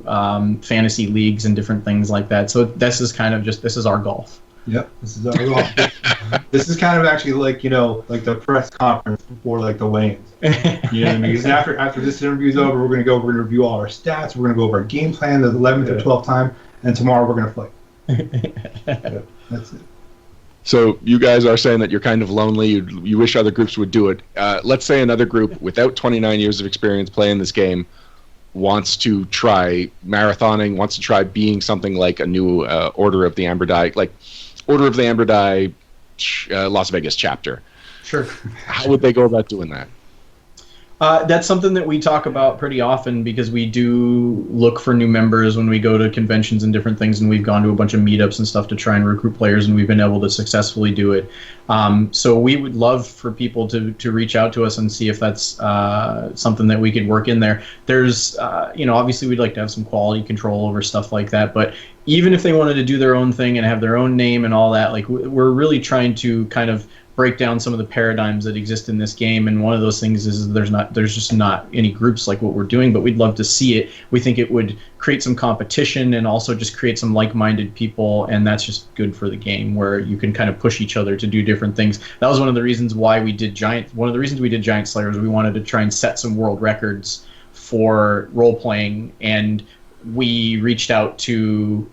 fantasy leagues and different things like that. So this is kind of this is our golf. Yep, this is our golf. This is kind of actually like, like the press conference before like the weigh-ins. You know what I mean? Because after this interview's over, we're gonna review all our stats. We're gonna go over our game plan the 11th or 12th time, and tomorrow we're gonna fight. That's it. So you guys are saying that you're kind of lonely. You wish other groups would do it. Let's say another group without 29 years of experience playing this game wants to try marathoning, wants to try being something like a new Order of the Amber Die, like Order of the Amber Die Las Vegas chapter. Sure. How would they go about doing that? That's something that we talk about pretty often, because we do look for new members when we go to conventions and different things, and we've gone to a bunch of meetups and stuff to try and recruit players, and we've been able to successfully do it. So we would love for people to reach out to us and see if that's something that we could work in there. There's, obviously we'd like to have some quality control over stuff like that, but even if they wanted to do their own thing and have their own name and all that, like we're really trying to kind of break down some of the paradigms that exist in this game, and one of those things is there's just not any groups like what we're doing, but we'd love to see it. We think it would create some competition and also just create some like-minded people, and that's just good for the game, where you can kind of push each other to do different things. That was one of the reasons we did Giant Slayer, was we wanted to try and set some world records for role-playing, and we reached out to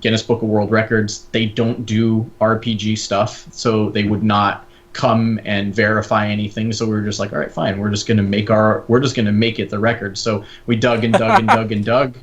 Guinness Book of World Records. They don't do RPG stuff, so they would not come and verify anything. So we were just like, all right, fine, we're just gonna make it the record. So we dug and dug and dug and dug,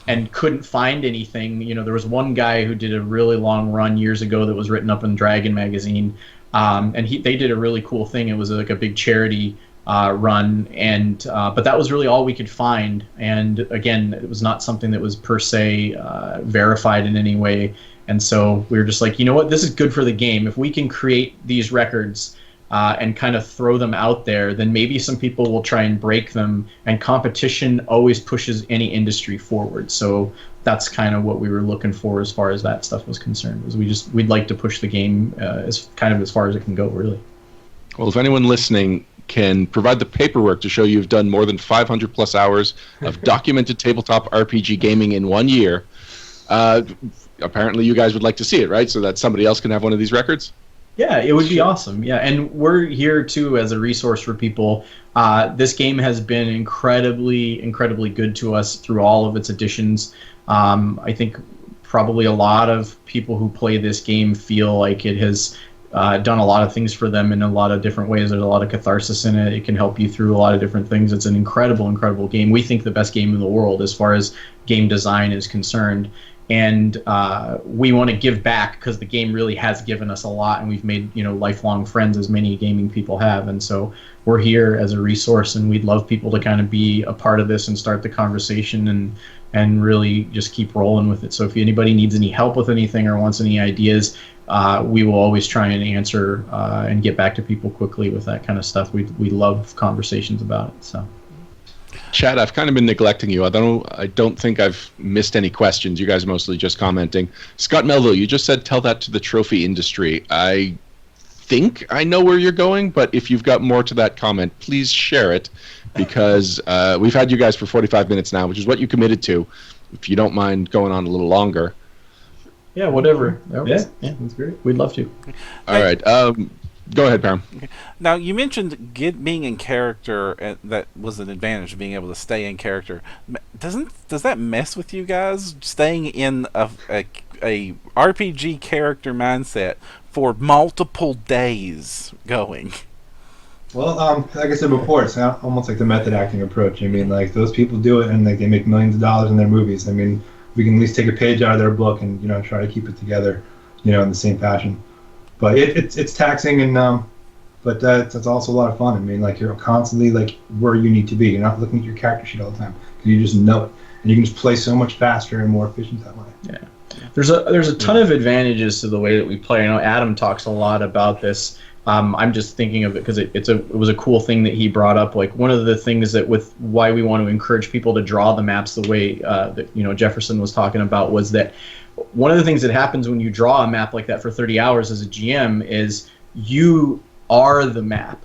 and couldn't find anything. There was one guy who did a really long run years ago that was written up in Dragon magazine, and they did a really cool thing. It was like a big charity run, and but that was really all we could find, and again, it was not something that was per se verified in any way. And so we were just like, what, this is good for the game. If we can create these records and kind of throw them out there, then maybe some people will try and break them, and competition always pushes any industry forward. So that's kind of what we were looking for as far as that stuff was concerned, was we'd like to push the game as far as it can go, really. Well, if anyone listening can provide the paperwork to show you've done more than 500 plus hours of documented tabletop RPG gaming in 1 year, apparently you guys would like to see it, right? So that somebody else can have one of these records? Yeah, it would be awesome. Yeah, and we're here too as a resource for people. This game has been incredibly good to us through all of its editions. I think probably a lot of people who play this game feel like it has done a lot of things for them in a lot of different ways. There's a lot of catharsis in it. It can help you through a lot of different things. It's an incredible game. We think the best game in the world as far as game design is concerned. And we want to give back because the game really has given us a lot, and we've made lifelong friends, as many gaming people have. And so we're here as a resource, and we'd love people to kind of be a part of this and start the conversation and really just keep rolling with it. So if anybody needs any help with anything or wants any ideas, we will always try and answer and get back to people quickly with that kind of stuff. We love conversations about it. So. Chad, I've kind of been neglecting you. I don't think I've missed any questions. You guys are mostly just commenting. Scott Melville, you just said tell that to the trophy industry. I think I know where you're going, but if you've got more to that comment, please share it, because we've had you guys for 45 minutes now, which is what you committed to. If you don't mind going on a little longer. Yeah, whatever. Yeah, that's great. We'd love to. All right. Go ahead, Pam. Okay. Now, you mentioned being in character, and that was an advantage of being able to stay in character. Does that mess with you guys, staying in a RPG character mindset for multiple days going? Well, like I said before, it's almost like the method acting approach. I mean, like, those people do it, and like they make millions of dollars in their movies. I mean, we can at least take a page out of their book and try to keep it together, in the same fashion. But it's taxing, and but that's also a lot of fun. I mean, like, you're constantly like where you need to be. You're not looking at your character sheet all the time because you just know it, and you can just play so much faster and more efficient that way. Yeah, there's a ton of advantages to the way that we play. I know Adam talks a lot about this. I'm just thinking of it because it was a cool thing that he brought up. Like, one of the things that with why we want to encourage people to draw the maps the way that Jefferson was talking about was that one of the things that happens when you draw a map like that for 30 hours as a GM is you are the map.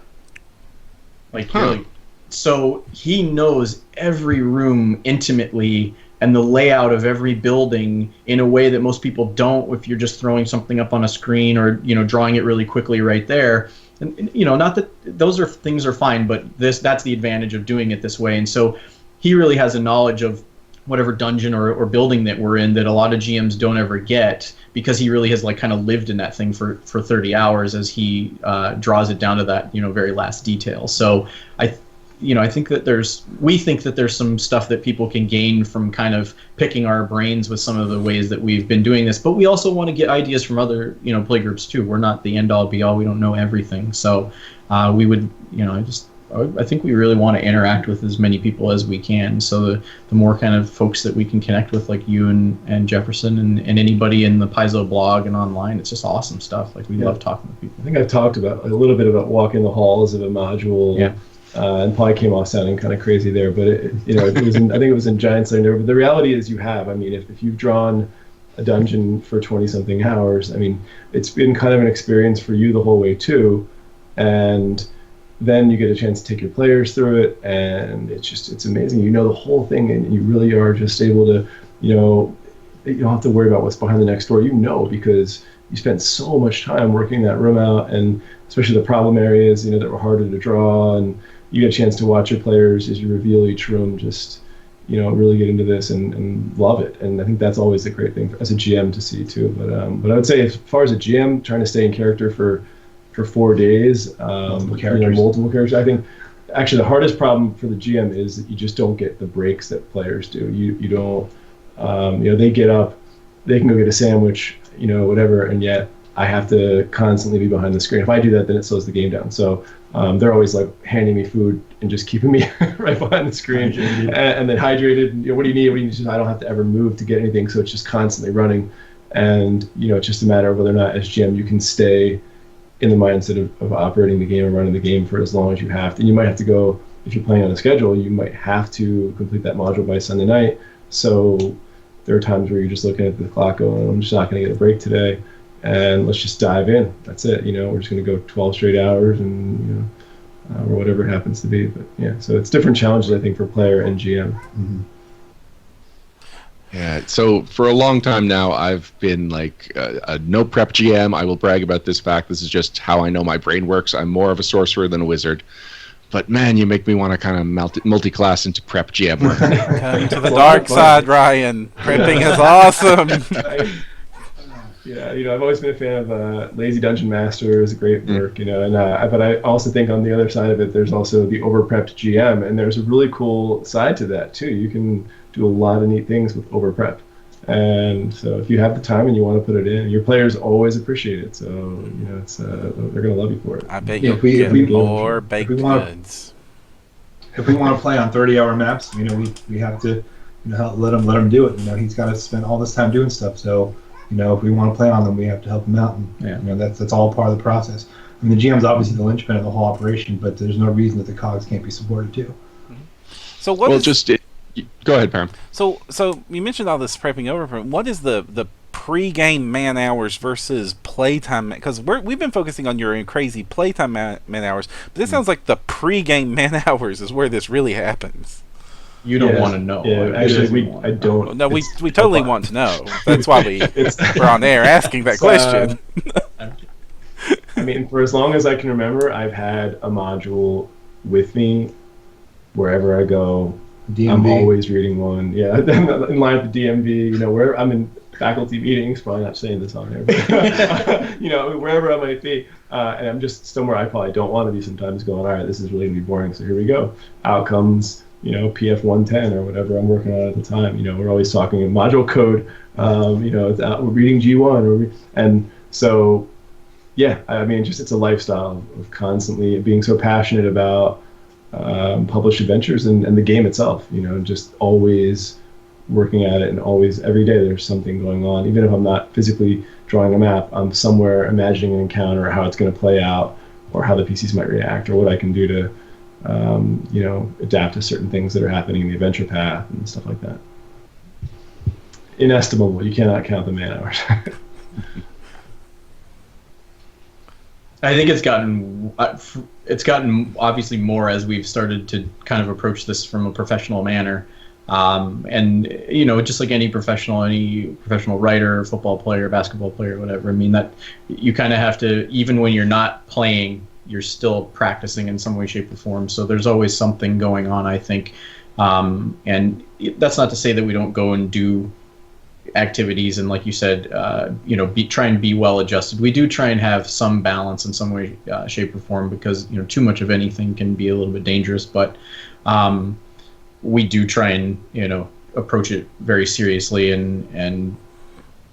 So he knows every room intimately and the layout of every building in a way that most people don't if you're just throwing something up on a screen or drawing it really quickly right there. And not that those things are fine, but that's the advantage of doing it this way. And so he really has a knowledge of whatever dungeon or building that we're in that a lot of GMs don't ever get, because he really has kind of lived in that thing for 30 hours as he draws it down to that very last detail. So I think that we think that there's some stuff that people can gain from kind of picking our brains with some of the ways that we've been doing this, but we also want to get ideas from other play groups too. We're not the end all be all. We don't know everything, so we would I think we really want to interact with as many people as we can. So the more kind of folks that we can connect with, like you and Jefferson and anybody in the Paizo blog and online, it's just awesome stuff. Like, we love talking to people. I think I've talked about a little bit about walking the halls of a module. Yeah. And probably came off sounding kind of crazy there, but it was I think it was in Giant Slayer. But the reality is, if you've drawn a dungeon for 20-something hours, I mean, it's been kind of an experience for you the whole way too, and then you get a chance to take your players through it, and it's amazing. You know the whole thing, and you really are just able to, you don't have to worry about what's behind the next door. Because you spent so much time working that room out, and especially the problem areas, that were harder to draw, and you get a chance to watch your players as you reveal each room, just, really get into this and love it. And I think that's always a great thing as a GM to see too. But I would say, as far as a GM, trying to stay in character for 4 days, multiple characters. I think actually the hardest problem for the GM is that you just don't get the breaks that players do. You don't, they get up, they can go get a sandwich, whatever, and yet I have to constantly be behind the screen. If I do that, then it slows the game down. So they're always like handing me food and just keeping me right behind the screen, and then hydrated. What do you need? What do you need? I don't have to ever move to get anything, so it's just constantly running. And it's just a matter of whether or not, as GM, you can stay in the mindset of operating the game and running the game for as long as you have to. And you might have to go, if you're playing on a schedule, you might have to complete that module by Sunday night. So there are times where you're just looking at the clock going, I'm just not going to get a break today, and let's just dive in. That's it. We're just going to go 12 straight hours, and or whatever it happens to be. But yeah, so it's different challenges, I think, for player and GM. Mm-hmm. Yeah, so for a long time now, I've been like a no prep GM. I will brag about this fact. This is just how I know my brain works. I'm more of a sorcerer than a wizard. But man, you make me want to kind of multi-class into prep GM work. Come to the dark side, Ryan. Prepping is awesome. Yeah, I've always been a fan of Lazy Dungeon Master is a great work, and but I also think on the other side of it, there's also the over-prepped GM, and there's a really cool side to that too. You can do a lot of neat things with over-prep, and so if you have the time and you want to put it in, your players always appreciate it. So it's they're gonna love you for it. I bet you'll get more baked goods. If we want to play on 30-hour maps, we have to let him do it. He's got to spend all this time doing stuff, so. If we want to play on them, we have to help them out, and that's all part of the process. I mean, the GM's obviously the linchpin of the whole operation, but there's no reason that the cogs can't be supported too. So go ahead, Param. So you mentioned all this prepping over. What is the pre-game man hours versus playtime? Because we've been focusing on your crazy playtime man hours, but this sounds like the pre-game man hours is where this really happens. You don't want to know. Yeah, actually, I don't. No, we totally want to know. That's why we're on air asking that question. I mean, for as long as I can remember, I've had a module with me wherever I go. DMV. I'm always reading one. Yeah, in line with the DMV. Where I'm in faculty meetings, probably not saying this on there, but wherever I might be, and I'm just somewhere I probably don't want to be. Sometimes going, all right, this is really gonna be boring. So here we go. Outcomes. PF 110 or whatever I'm working on at the time. We're always talking in module code. We're reading G1, and so, yeah. I mean, it's a lifestyle of constantly being so passionate about published adventures and the game itself. Just always working at it, and always every day there's something going on. Even if I'm not physically drawing a map, I'm somewhere imagining an encounter, or how it's going to play out, or how the PCs might react, or what I can do to adapt to certain things that are happening in the adventure path and stuff like that. Inestimable. You cannot count the man hours. I think it's gotten obviously more as we've started to kind of approach this from a professional manner. And just like any professional writer, football player, basketball player, whatever. I mean, that you kind of have to, even when you're not playing, you're still practicing in some way, shape, or form. So there's always something going on, I think. And that's not to say that we don't go and do activities and, like you said, try and be well adjusted. We do try and have some balance in some way, shape, or form, because too much of anything can be a little bit dangerous. But we do try and approach it very seriously and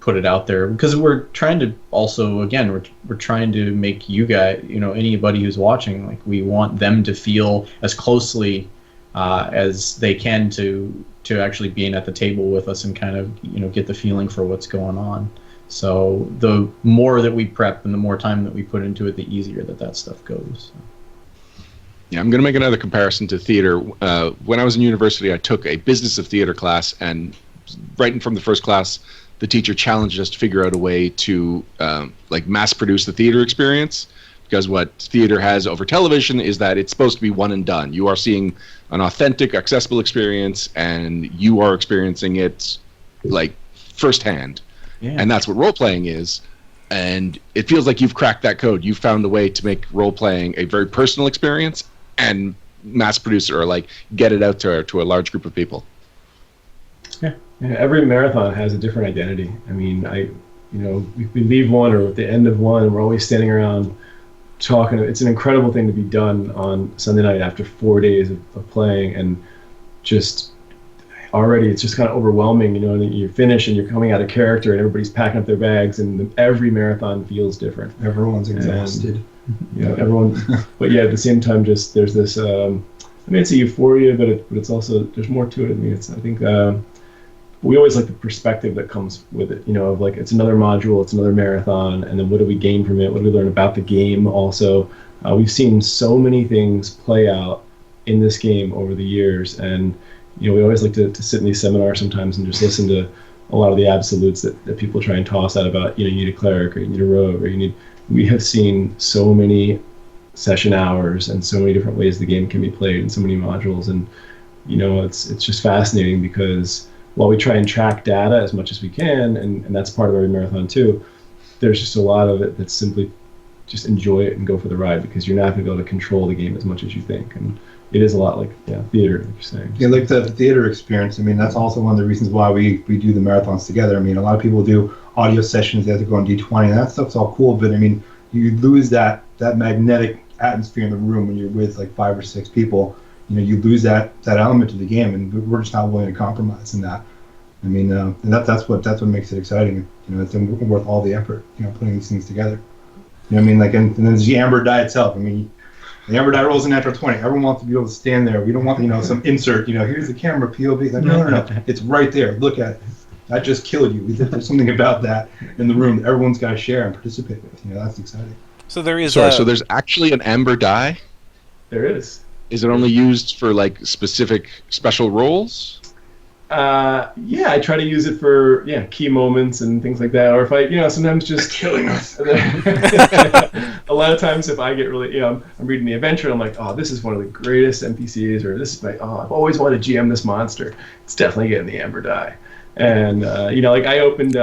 put it out there, because we're trying to also, again, we're trying to make you guys, anybody who's watching, like, we want them to feel as closely as they can to actually being at the table with us and kind of get the feeling for what's going on. So the more that we prep and the more time that we put into it, the easier that stuff goes. Yeah, I'm going to make another comparison to theater. When I was in university, I took a business of theater class, and right from the first class, the teacher challenged us to figure out a way to mass produce the theater experience, because what theater has over television is that it's supposed to be one and done. You are seeing an authentic, accessible experience, and you are experiencing it firsthand. Yeah. And that's what role-playing is. And it feels like you've cracked that code. You've found a way to make role-playing a very personal experience and mass produce it, or get it out to a large group of people. Yeah. Every marathon has a different identity. I mean, we leave one, or at the end of one, we're always standing around talking. It's an incredible thing to be done on Sunday night after 4 days of playing, and just already it's just kind of overwhelming. You finish and you're coming out of character, and everybody's packing up their bags, and every marathon feels different. Everyone's exhausted. Everyone. But yeah, at the same time, just there's this. It's a euphoria, but it's also, there's more to it. I think we always like the perspective that comes with it, of it's another module, it's another marathon, and then what do we gain from it? What do we learn about the game? Also, we've seen so many things play out in this game over the years, and we always like to sit in these seminars sometimes and just listen to a lot of the absolutes that people try and toss out about, you need a cleric, or you need a rogue, or we have seen so many session hours and so many different ways the game can be played in so many modules, and it's just fascinating, because while we try and track data as much as we can, and that's part of every marathon too, there's just a lot of it that's simply just enjoy it and go for the ride, because you're not going to be able to control the game as much as you think. And it is a lot like theater, like you're saying. Yeah, like the theater experience. I mean, that's also one of the reasons why we do the marathons together. I mean, a lot of people do audio sessions, they have to go on D20, and that stuff's all cool, but I mean, you lose that magnetic atmosphere in the room when you're with like 5 or 6 people. You know, you lose that element to the game, and we're just not willing to compromise in that. I mean, and that's what makes it exciting. You know, it's worth all the effort, you know, putting these things together. You know what I mean? Like, and then the Amber die itself. I mean, the Amber die rolls a natural 20. Everyone wants to be able to stand there. We don't want, you know, some insert, you know, here's the camera POV. Like, no. It's right there. Look at it. That just killed you. There's something about that in the room that everyone's got to share and participate with. You know, that's exciting. So there is. So there's actually an Amber die? There is. Is it only used for like specific special roles? Yeah, I try to use it for key moments and things like that. Or if I, sometimes just killing us. A lot of times, if I get really, I'm reading the adventure, I'm like, oh, this is one of the greatest NPCs, or this is I've always wanted to GM this monster. It's definitely getting the Amber die. And like I opened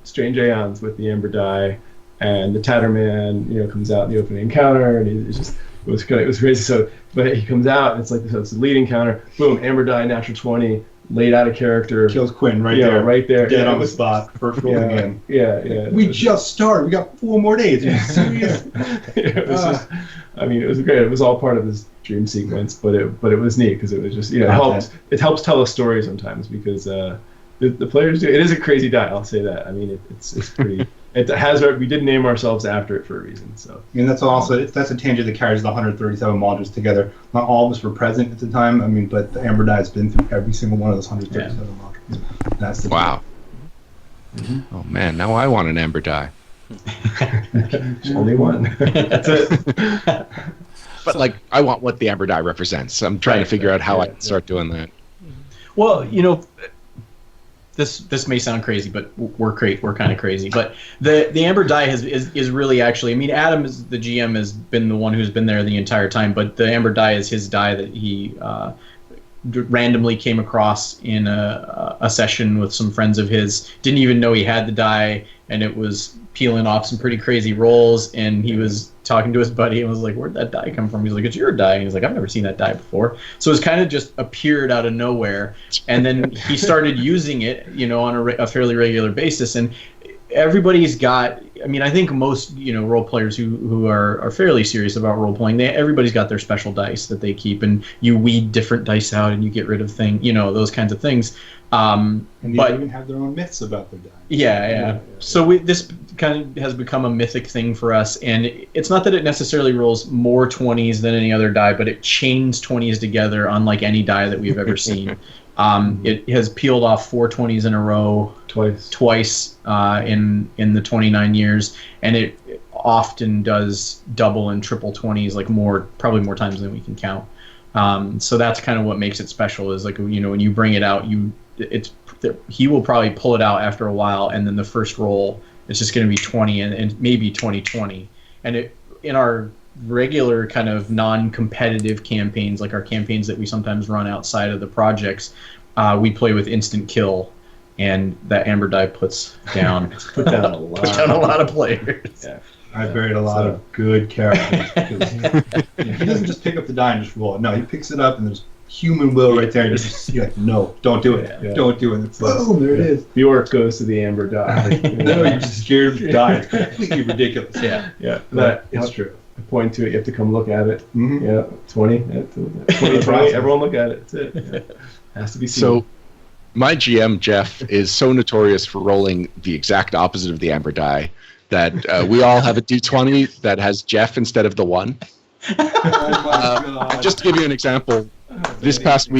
Strange Aeons with the Amber die, and the Tatterman, comes out in the opening encounter, and it was crazy. So, but he comes out, and it's like it's the lead encounter. Boom, Amber die, natural 20. Laid out a character, kills Quinn right there, dead on the spot, first roll again. Yeah. We just started. We got 4 more days. Are you serious? It was it was great. It was all part of this dream sequence, but it was neat because it was just it helps tell a story sometimes, because the players do. It is a crazy die. I'll say that. I mean, it's pretty. We did name ourselves after it for a reason. So. I mean, that's a tangent that carries the 137 modules together. Not all of us were present at the time. I mean, but the Amber die has been through every single one of those 137 modules. That's the wow. Mm-hmm. Oh man, now I want an Amber die. Only one. That's it. But like, I want what the Amber die represents. I'm trying to figure out how I can start doing that. Well, This may sound crazy, but we're kind of crazy. But the Amber die is really actually. I mean, Adam is the GM, has been the one who's been there the entire time. But the Amber die is his die that he randomly came across in a session with some friends of his. Didn't even know he had the die, and it was peeling off some pretty crazy rolls. And he was talking to his buddy and was like, "Where'd that die come from?" He's like, "It's your die." And he's like, "I've never seen that die before." So it's kind of just appeared out of nowhere, and then he started using it, on a fairly regular basis. And everybody's got. I mean, I think most role players who are fairly serious about role playing, everybody's got their special dice that they keep, and you weed different dice out and you get rid of things, those kinds of things. And they even have their own myths about their die. Yeah. So this kind of has become a mythic thing for us, and it's not that it necessarily rolls more 20s than any other die, but it chains 20s together unlike any die that we've ever seen. It has peeled off 4 20s in a row twice in the 29 years, and it often does double and triple 20s, like probably more times than we can count. So that's kind of what makes it special, is like, when you bring it out, he will probably pull it out after a while, and then the first roll, it's just going to be 20 and maybe 20-20. And in our regular kind of non-competitive campaigns, like our campaigns that we sometimes run outside of the projects, we play with instant kill, and that Amber die puts down a lot of players. Yeah. I buried a lot of good characters. He doesn't just pick up the die and just roll it. No, he picks it up, and there's human will right there, and you're like, no, don't do it. Yeah. Don't do it. And boom, there it is. The orc goes to the Amber die. No, you're just scared of the die. It's completely ridiculous. Yeah. That is true. I point to it, you have to come look at it. Mm-hmm. Yeah, 20, everyone look at it. That's it. Yeah. Has to be seen. So, my GM, Jeff, is so notorious for rolling the exact opposite of the Amber die that we all have a D20 that has Jeff instead of the 1. Just to give you an example, this past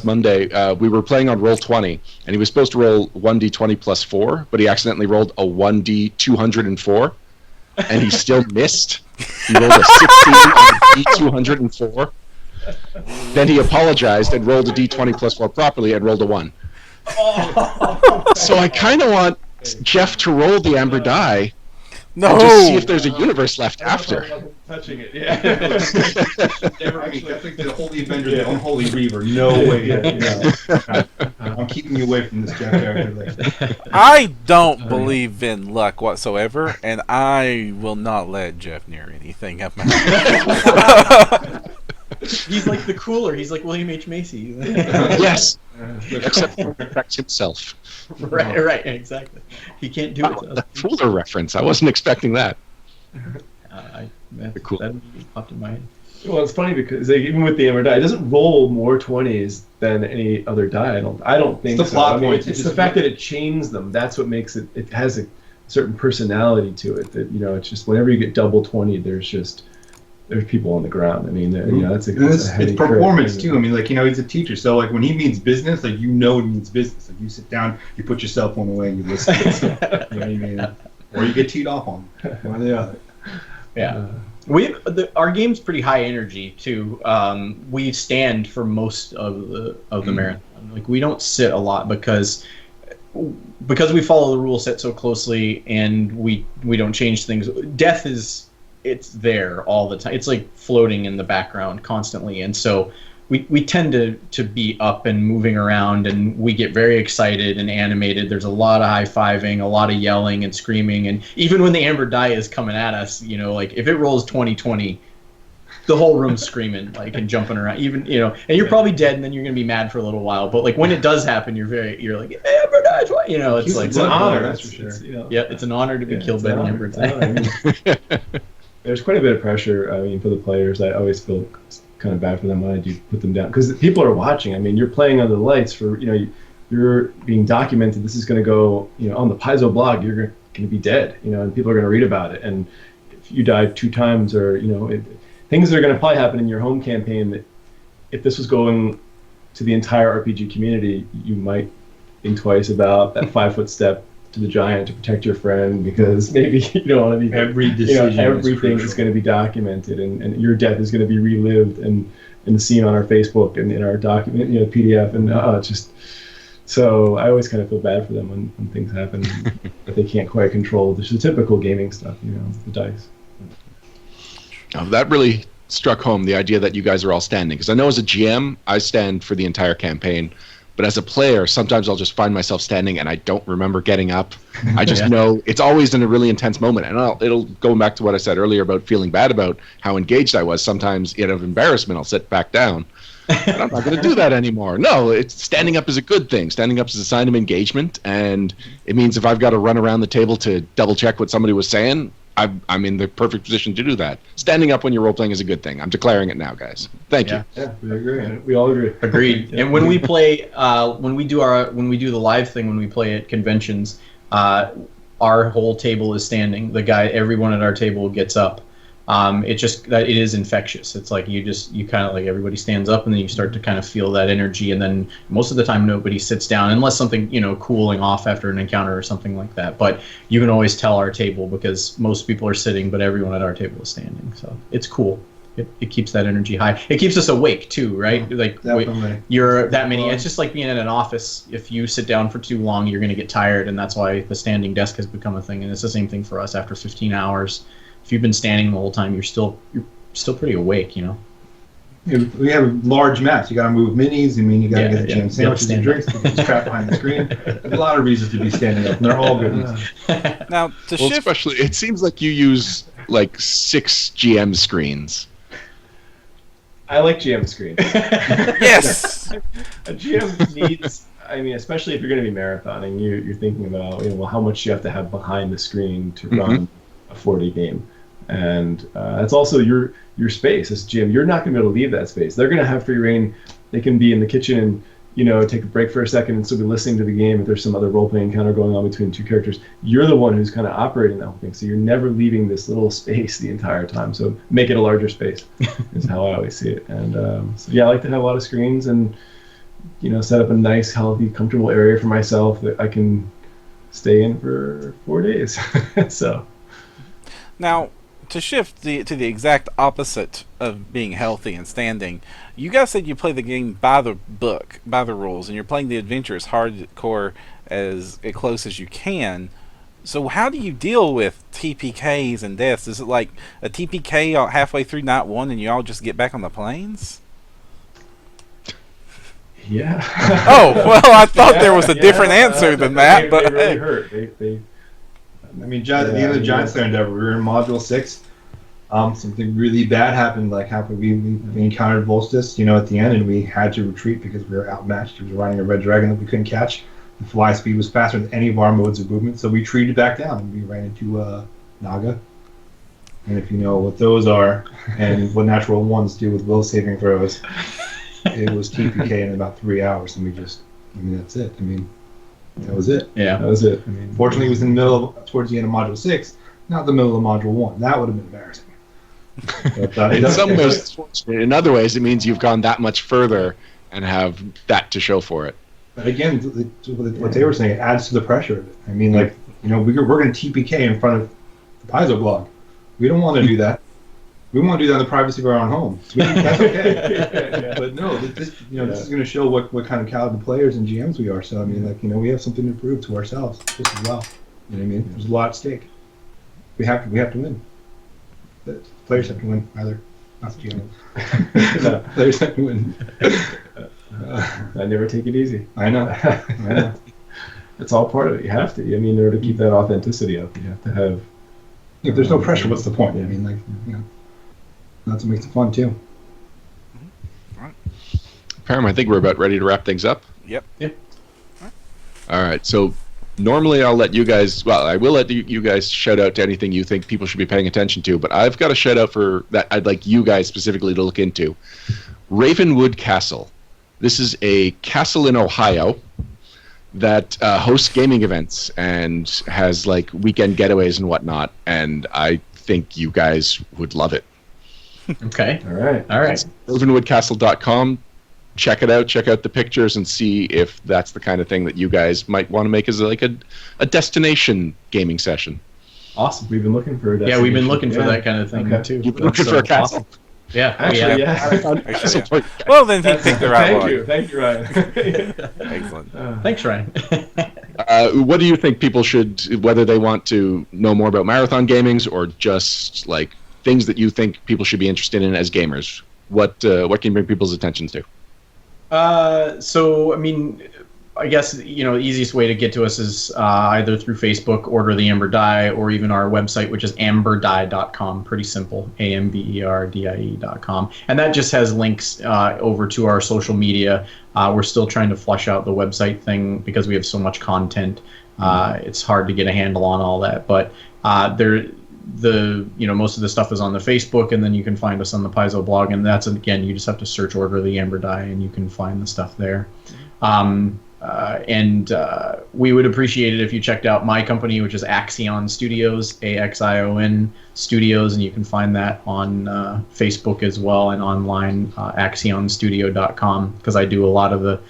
Monday, we were playing on Roll20, and he was supposed to roll 1d20 plus 4, but he accidentally rolled a 1d204, and he still missed. He rolled a 16 on a d204. Then he apologized and rolled a d20 plus 4 properly and rolled a 1. So I kind of want Jeff to roll the Amber die No. And just see if there's a universe left I don't know after. if I wasn't touching it. Yeah. Actually, that's like the Holy Avenger, the Unholy Reaver. No way. I'm keeping you away from this Jeff character. I don't believe in luck whatsoever, and I will not let Jeff near anything up my He's like the cooler. He's like William H. Macy. Yes. Except for protect himself. Right, exactly. He can't do it. To A cooler reference. I wasn't expecting that. Cool. That popped in my head. Well, it's funny because even with the Ember die, it doesn't roll more 20s than any other die. I don't think It's the so. plot I mean, point. it's the fact that it chains them. That's what makes it. It has a certain personality to it. That it's just whenever you get double 20, there's people on the ground. I mean, that's a it's performance too. I mean, he's a teacher, so when he means business, he means business. You sit down, you put your cell phone away, and you listen. You know what I mean? Or you get teed off on one or the other. Yeah. Our game's pretty high energy too. We stand for most of the marathon. We don't sit a lot because we follow the rule set so closely, and we don't change things. Death it's there all the time. It's like floating in the background constantly, and so we tend to be up and moving around, and we get very excited and animated. There's a lot of high-fiving, a lot of yelling and screaming, and even when the Amber die is coming at us, if it rolls 20/20, the whole room's screaming and jumping around. Even and you're probably dead, and then you're gonna be mad for a little while. But when it does happen, you're like Amber dies. What? It's an honor. That's for sure. It's an honor to be killed by the Amber die. There's quite a bit of pressure. I mean, for the players, I always feel kind of bad for them when I do put them down because people are watching. I mean, you're playing under the lights for you're being documented. This is going to go on the Paizo blog. You're going to be dead. And people are going to read about it. And if you die 2 times, or things that are going to probably happen in your home campaign that if this was going to the entire RPG community, you might think twice about that 5-foot step to the giant to protect your friend, because maybe you don't want to be every decision. Everything is going to be documented, and your death is going to be relived and seen on our Facebook and in our document, PDF, and it's just. So I always kind of feel bad for them when things happen that they can't quite control. There's the typical gaming stuff, the dice. That really struck home, the idea that you guys are all standing, because I know as a GM I stand for the entire campaign. But as a player, sometimes I'll just find myself standing and I don't remember getting up. I just know it's always in a really intense moment. And it'll go back to what I said earlier about feeling bad about how engaged I was. Sometimes out of embarrassment, I'll sit back down. But I'm not going to do that anymore. No, standing up is a good thing. Standing up is a sign of engagement. And it means if I've got to run around the table to double check what somebody was saying, I'm in the perfect position to do that. Standing up when you're role-playing is a good thing. I'm declaring it now, guys. Thank you. Yeah, we agree. We all agree. Agreed. And when we play, when we do the live thing, when we play at conventions, our whole table is standing. Everyone at our table gets up. It is infectious. It's like you kind of everybody stands up, and then you start to kind of feel that energy, and then most of the time nobody sits down unless something cooling off after an encounter or something like that. But you can always tell our table because most people are sitting, but everyone at our table is standing. So it's cool. It keeps that energy high. It keeps us awake too, right? You're that many. It's just like being in an office. If you sit down for too long, you're going to get tired, and that's why the standing desk has become a thing. And it's the same thing for us. After 15 hours. If you've been standing the whole time, you're still pretty awake, We have large maps. You got to move minis. I mean, you got to get the jam sandwiches and drinks. You can strap behind the screen. There's a lot of reasons to be standing up, and they're all good ones. Now, especially, it seems like you use 6 GM screens. I like GM screens. Yes. A GM needs. I mean, especially if you're going to be marathoning, you're thinking about how much you have to have behind the screen to run a 40 game, and that's also your space as GM. You're not going to be able to leave that space. They're going to have free reign. They can be in the kitchen and take a break for a second and still be listening to the game if there's some other role-playing encounter going on between 2 characters. You're the one who's kind of operating that whole thing, so you're never leaving this little space the entire time. So make it a larger space is how I always see it. And I like to have a lot of screens and set up a nice, healthy, comfortable area for myself that I can stay in for 4 days. So. Now, to shift to the exact opposite of being healthy and standing, you guys said you play the game by the book, by the rules, and you're playing the adventure as hardcore as close as you can. So how do you deal with TPKs and deaths? Is it like a TPK halfway through night 1 and you all just get back on the planes? Yeah. Oh, well, I thought there was a different answer than that. They really hurt. I mean, at the end of the Giant Slayer endeavor, we were in Module 6. Something really bad happened. Like we encountered Volstis, at the end, and we had to retreat because we were outmatched. He was riding a red dragon that we couldn't catch. The fly speed was faster than any of our modes of movement, so we retreated back down, and we ran into Naga. And if you know what those are, and what natural ones do with will saving throws, it was TPK in about 3 hours, and that's it. That was it. Yeah, that was it. Fortunately, it was in the middle, towards the end of Module 6, not the middle of Module 1. That would have been embarrassing. But, in some ways, in other ways, it means you've gone that much further and have that to show for it. But again, what they were saying, it adds to the pressure of it. We're going to TPK in front of the Paizo blog. We don't want to do that. We want to do that in the privacy of our own home. That's okay. But no, this is going to show what kind of caliber players and GMs we are. So we have something to prove to ourselves just as well. There's a lot at stake. We have to win. The players have to win, rather, not the GM. No, players have to win. I never take it easy. I know. It's all part of it. You have to. In order to keep that authenticity up, you have to have. If there's no pressure, what's the point? That's what makes it fun too. Param, I think we're about ready to wrap things up. Yep. All right. So normally I'll let you guys. Well, I will let you guys shout out to anything you think people should be paying attention to. But I've got a shout out for that. I'd like you guys specifically to look into Ravenwood Castle. This is a castle in Ohio that hosts gaming events and has weekend getaways and whatnot. And I think you guys would love it. Okay. All right. Ravenwoodcastle.com. Check it out. Check out the pictures and see if that's the kind of thing that you guys might want to make as a destination gaming session. Awesome. We've been looking for a destination. Yeah, we've been looking for that kind of thing too. You've been looking for a castle. Awesome. Yeah, actually, yeah. Well, then he picked the right one. Thank you, Ryan. Excellent. Thanks, Ryan. What do you think people should, whether they want to know more about marathon gamings or just things that you think people should be interested in as gamers? What can you bring people's attention to? I guess the easiest way to get to us is either through Facebook, Order the Ember Die, or even our website, which is amberdie.com. Pretty simple, amberdie.com, and that just has links over to our social media. We're still trying to flush out the website thing because we have so much content. It's hard to get a handle on all that, but most of the stuff is on the Facebook, and then you can find us on the Paizo blog, and that's, again, you just have to search Order the Ember Die and you can find the stuff there. We would appreciate it if you checked out my company, which is Aeon Studios, Axion Studios, and you can find that on Facebook as well and online, axionstudio.com, because I do a lot of the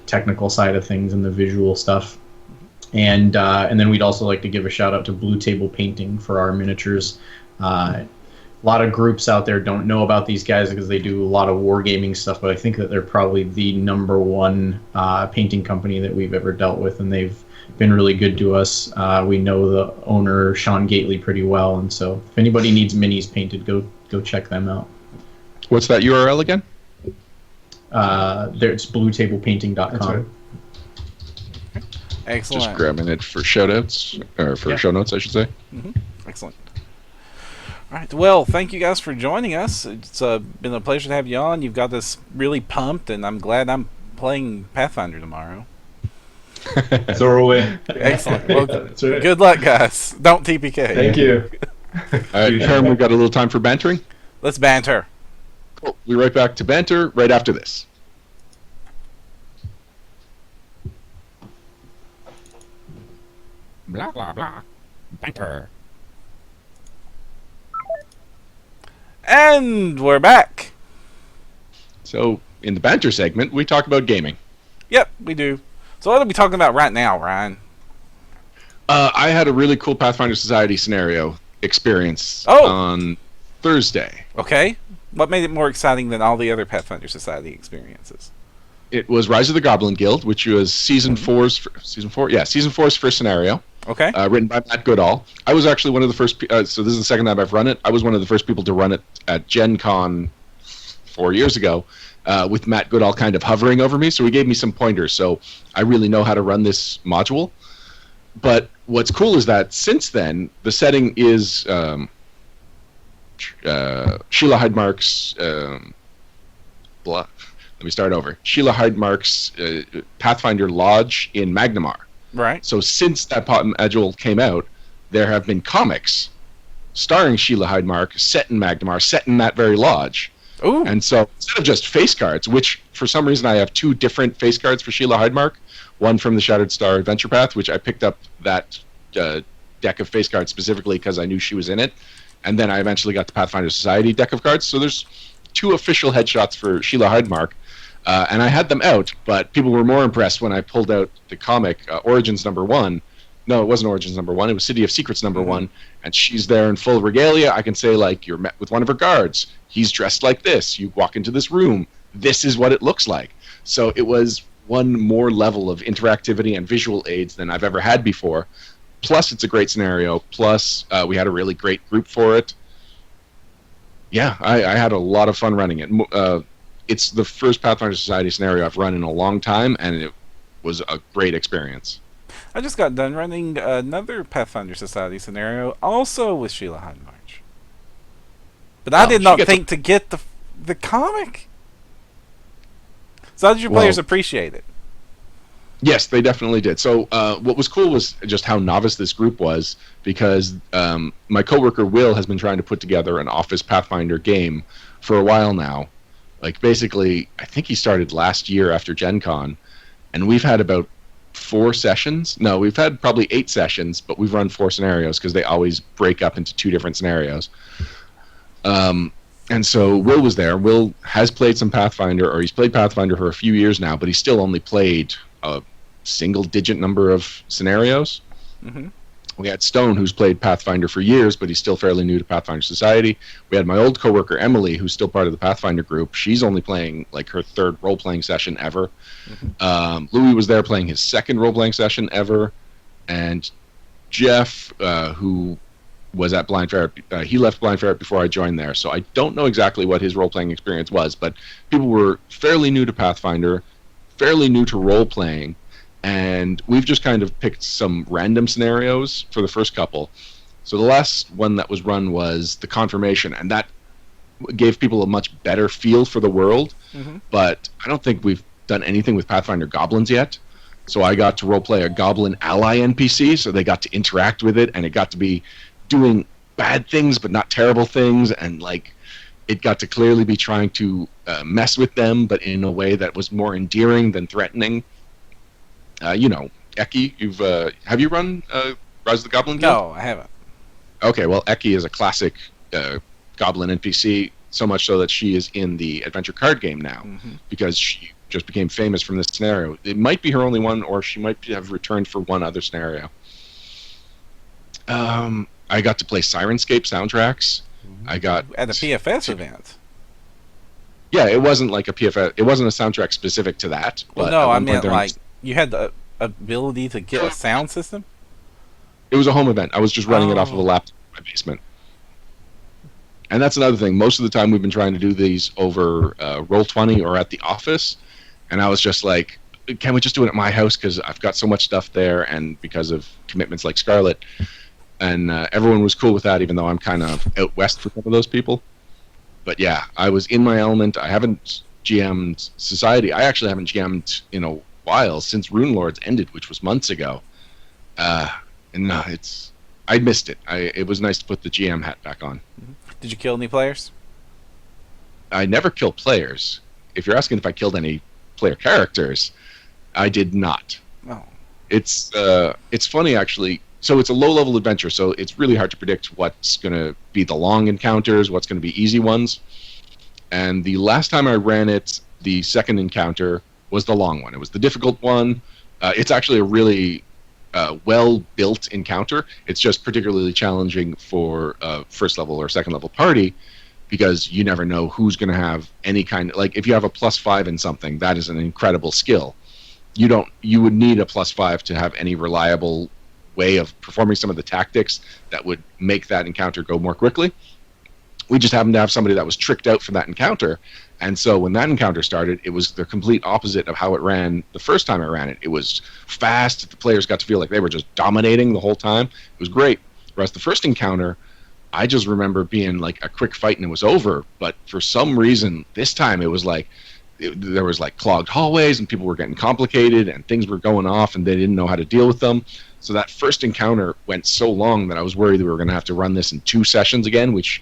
technical side of things and the visual stuff. And then we'd also like to give a shout out to Blue Table Painting for our miniatures. A lot of groups out there don't know about these guys because they do a lot of wargaming stuff, but I think that they're probably the #1 painting company that we've ever dealt with, and they've been really good to us. We know the owner, Sean Gately, pretty well, and so if anybody needs minis painted, go check them out. What's that URL again? It's bluetablepainting.com. That's right. Excellent. Just grabbing it for show-outs, or for show notes, I should say. Mm-hmm. Excellent. All right. Well, thank you guys for joining us. It's been a pleasure to have you on. You've got us really pumped, and I'm glad I'm playing Pathfinder tomorrow. So are we. Excellent. Well, That's right. good luck, guys. Don't TPK. Thank you. All right, Karen, we've got a little time for bantering. Let's banter. Cool. We'll be right back to banter right after this. Blah, blah, blah. Banter. And we're back. So, in the banter segment, we talk about gaming. Yep, we do. So what are we talking about right now, Ryan? I had a really cool Pathfinder Society scenario experience Oh. on Thursday. Okay. What made it more exciting than all the other Pathfinder Society experiences? It was Rise of the Goblin Guild, which was season four's first scenario. Okay. Written by Matt Goodall. I was actually one of the first. So this is the second time I've run it. I was one of the first people to run it at Gen Con 4 years ago, with Matt Goodall kind of hovering over me. So he gave me some pointers. So I really know how to run this module. But what's cool is that since then, the setting is Sheila Hydemark's. Let me start over. Sheila Hydemark's Pathfinder Lodge in Magnamar. Right. So since that module came out, there have been comics starring Sheila Hydemark, set in Magnamar, set in that very lodge. Ooh. And so instead of just face cards, which for some reason I have 2 different face cards for Sheila Hydemark, one from the Shattered Star Adventure Path, which I picked up that deck of face cards specifically because I knew she was in it, and then I eventually got the Pathfinder Society deck of cards. So there's 2 official headshots for Sheila Hydemark. And I had them out, but people were more impressed when I pulled out the comic Origins #1. No, it wasn't Origins #1. It was City of Secrets #1, and she's there in full regalia. I can say, like, you're met with one of her guards. He's dressed like this. You walk into this room. This is what it looks like. So it was one more level of interactivity and visual aids than I've ever had before. Plus, it's a great scenario. Plus, we had a really great group for it. Yeah, I had a lot of fun running it. It's the first Pathfinder Society scenario I've run in a long time, and it was a great experience. I just got done running another Pathfinder Society scenario, also with Sheila Hydemark. But I did not think to get the comic. So how did your players appreciate it? Yes, they definitely did. So what was cool was just how novice this group was, because my coworker Will has been trying to put together an Office Pathfinder game for a while now. Like, basically, I think he started last year after Gen Con, and we've had about 4 sessions. No, we've had probably 8 sessions, but we've run 4 scenarios because they always break up into 2 different scenarios. And so Will was there. Will has played some Pathfinder, or he's played Pathfinder for a few years now, but he's still only played a single-digit number of scenarios. Mm-hmm. We had Stone, who's played Pathfinder for years, but he's still fairly new to Pathfinder Society. We had my old coworker Emily, who's still part of the Pathfinder group. She's only playing like her 3rd role-playing session ever. Mm-hmm. Louis was there playing his 2nd role-playing session ever, and Jeff, who was at Blind Ferret, he left Blind Ferret before I joined there, so I don't know exactly what his role-playing experience was, but people were fairly new to Pathfinder, fairly new to role-playing, and we've just kind of picked some random scenarios for the first couple. So the last one that was run was the Confirmation, and that gave people a much better feel for the world. Mm-hmm. But I don't think we've done anything with Pathfinder Goblins yet. So I got to roleplay a Goblin ally NPC, so they got to interact with it, and it got to be doing bad things but not terrible things, and like it got to clearly be trying to mess with them, but in a way that was more endearing than threatening. Eki, have you run Rise of the Goblin Guild? No, I haven't. Okay, well, Eki is a classic Goblin NPC, so much so that she is in the adventure card game now, because she just became famous from this scenario. It might be her only one, or she might have returned for one other scenario. I got to play Sirenscape soundtracks. I got at a PFS event. Yeah, it wasn't like a PFS. It wasn't a soundtrack specific to that. Well, no, I meant like you had the ability to get a sound system. It was a home event. I was just running it off of a laptop in my basement. And that's another thing. Most of the time, we've been trying to do these over Roll20 or at the office, and I was just like, "Can we just do it at my house? Because I've got so much stuff there, and because of commitments like Scarlet." And everyone was cool with that, even though I'm kind of out west for some of those people. But yeah, I was in my element. I haven't GM'd Society. I actually haven't GM'd in a while since Rune Lords ended, which was months ago. And no, I missed it. It was nice to put the GM hat back on. Did you kill any players? I never kill players. If you're asking if I killed any player characters, I did not. Oh. It's funny, actually. So it's a low-level adventure, so it's really hard to predict what's going to be the long encounters, what's going to be easy ones. And the last time I ran it, the second encounter was the long one. It was the difficult one. It's actually a really well-built encounter. It's just particularly challenging for a first-level or second-level party, because you never know who's going to have any kind of... Like, if you have a +5 in something, that is an incredible skill. You would need a +5 to have any reliable way of performing some of the tactics that would make that encounter go more quickly. We just happened to have somebody that was tricked out for that encounter. And so when that encounter started, it was the complete opposite of how it ran the first time I ran it. It was fast. The players got to feel like they were just dominating the whole time. It was great. Whereas the first encounter, I just remember being like a quick fight and it was over. But for some reason, this time it was like there was like clogged hallways and people were getting complicated and things were going off and they didn't know how to deal with them. So that first encounter went so long that I was worried that we were going to have to run this in 2 sessions again, which...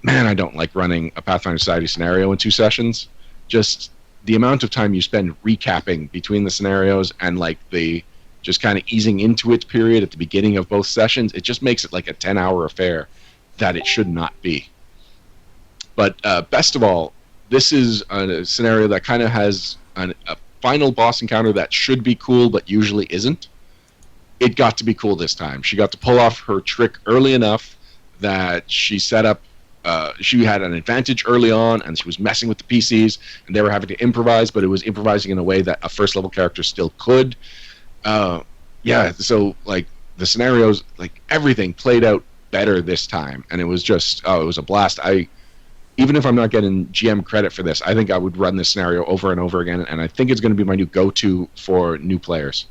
Man, I don't like running a Pathfinder Society scenario in 2 sessions. Just the amount of time you spend recapping between the scenarios and like the just kind of easing into it period at the beginning of both sessions, it just makes it like a 10-hour affair that it should not be. But best of all, this is a scenario that kind of has a final boss encounter that should be cool but usually isn't. It got to be cool this time. She got to pull off her trick early enough that she set up she had an advantage early on, and she was messing with the PCs, and they were having to improvise, but it was improvising in a way that a first-level character still could. So, like, the scenarios, like, everything played out better this time, and it was just, it was a blast. Even if I'm not getting GM credit for this, I think I would run this scenario over and over again, and I think it's going to be my new go-to for new players.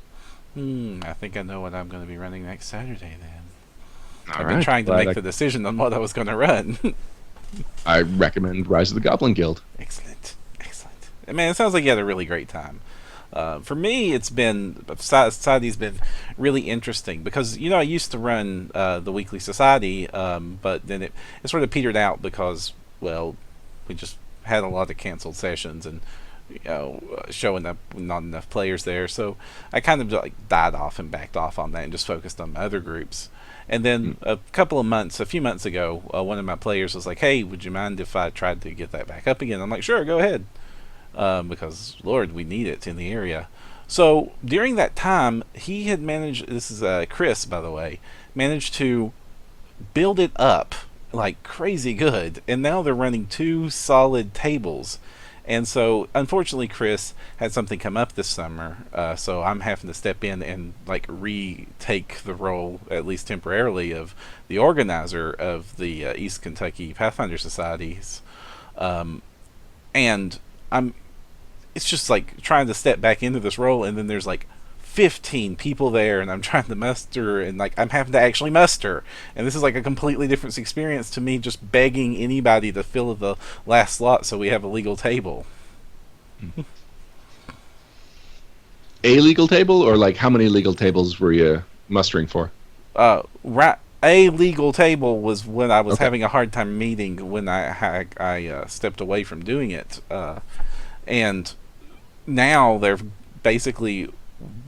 I think I know what I'm going to be running next Saturday, then. I've been trying to make the decision on what I was going to run. I recommend Rise of the Goblin Guild. Excellent. Man, it sounds like you had a really great time. For me, Society's been really interesting because, I used to run the Weekly Society, but then it sort of petered out because, well, we just had a lot of canceled sessions and showing up not enough players there. So I kind of like died off and backed off on that and just focused on my other groups. And then a few months ago, one of my players was like, "Hey, would you mind if I tried to get that back up again?" I'm like, "Sure, go ahead," because Lord, we need it in the area. So during that time, he had managed. This is Chris, by the way, managed to build it up like crazy good, and now they're running 2 solid tables. And so, unfortunately, Chris had something come up this summer, so I'm having to step in and like retake the role, at least temporarily, of the organizer of the East Kentucky Pathfinder Societies, and it's just like trying to step back into this role, and then there's like 15 people there, and I'm trying to muster, and like I'm having to actually muster, and this is like a completely different experience to me, just begging anybody to fill the last slot so we have a legal table. A legal table, or like how many legal tables were you mustering for? A legal table was when I was having a hard time meeting when I stepped away from doing it, and now they're basically.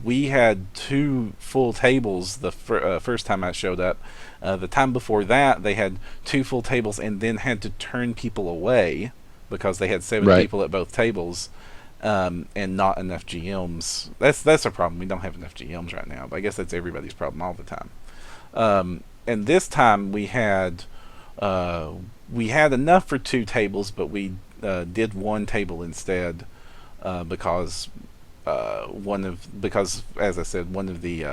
We had 2 full tables the first time I showed up. The time before that, they had 2 full tables and then had to turn people away because they had 7 people at both tables, and not enough GMs. That's a problem. We don't have enough GMs right now, but I guess that's everybody's problem all the time. And this time we had enough for 2 tables, but we did 1 table instead because. As I said, one of the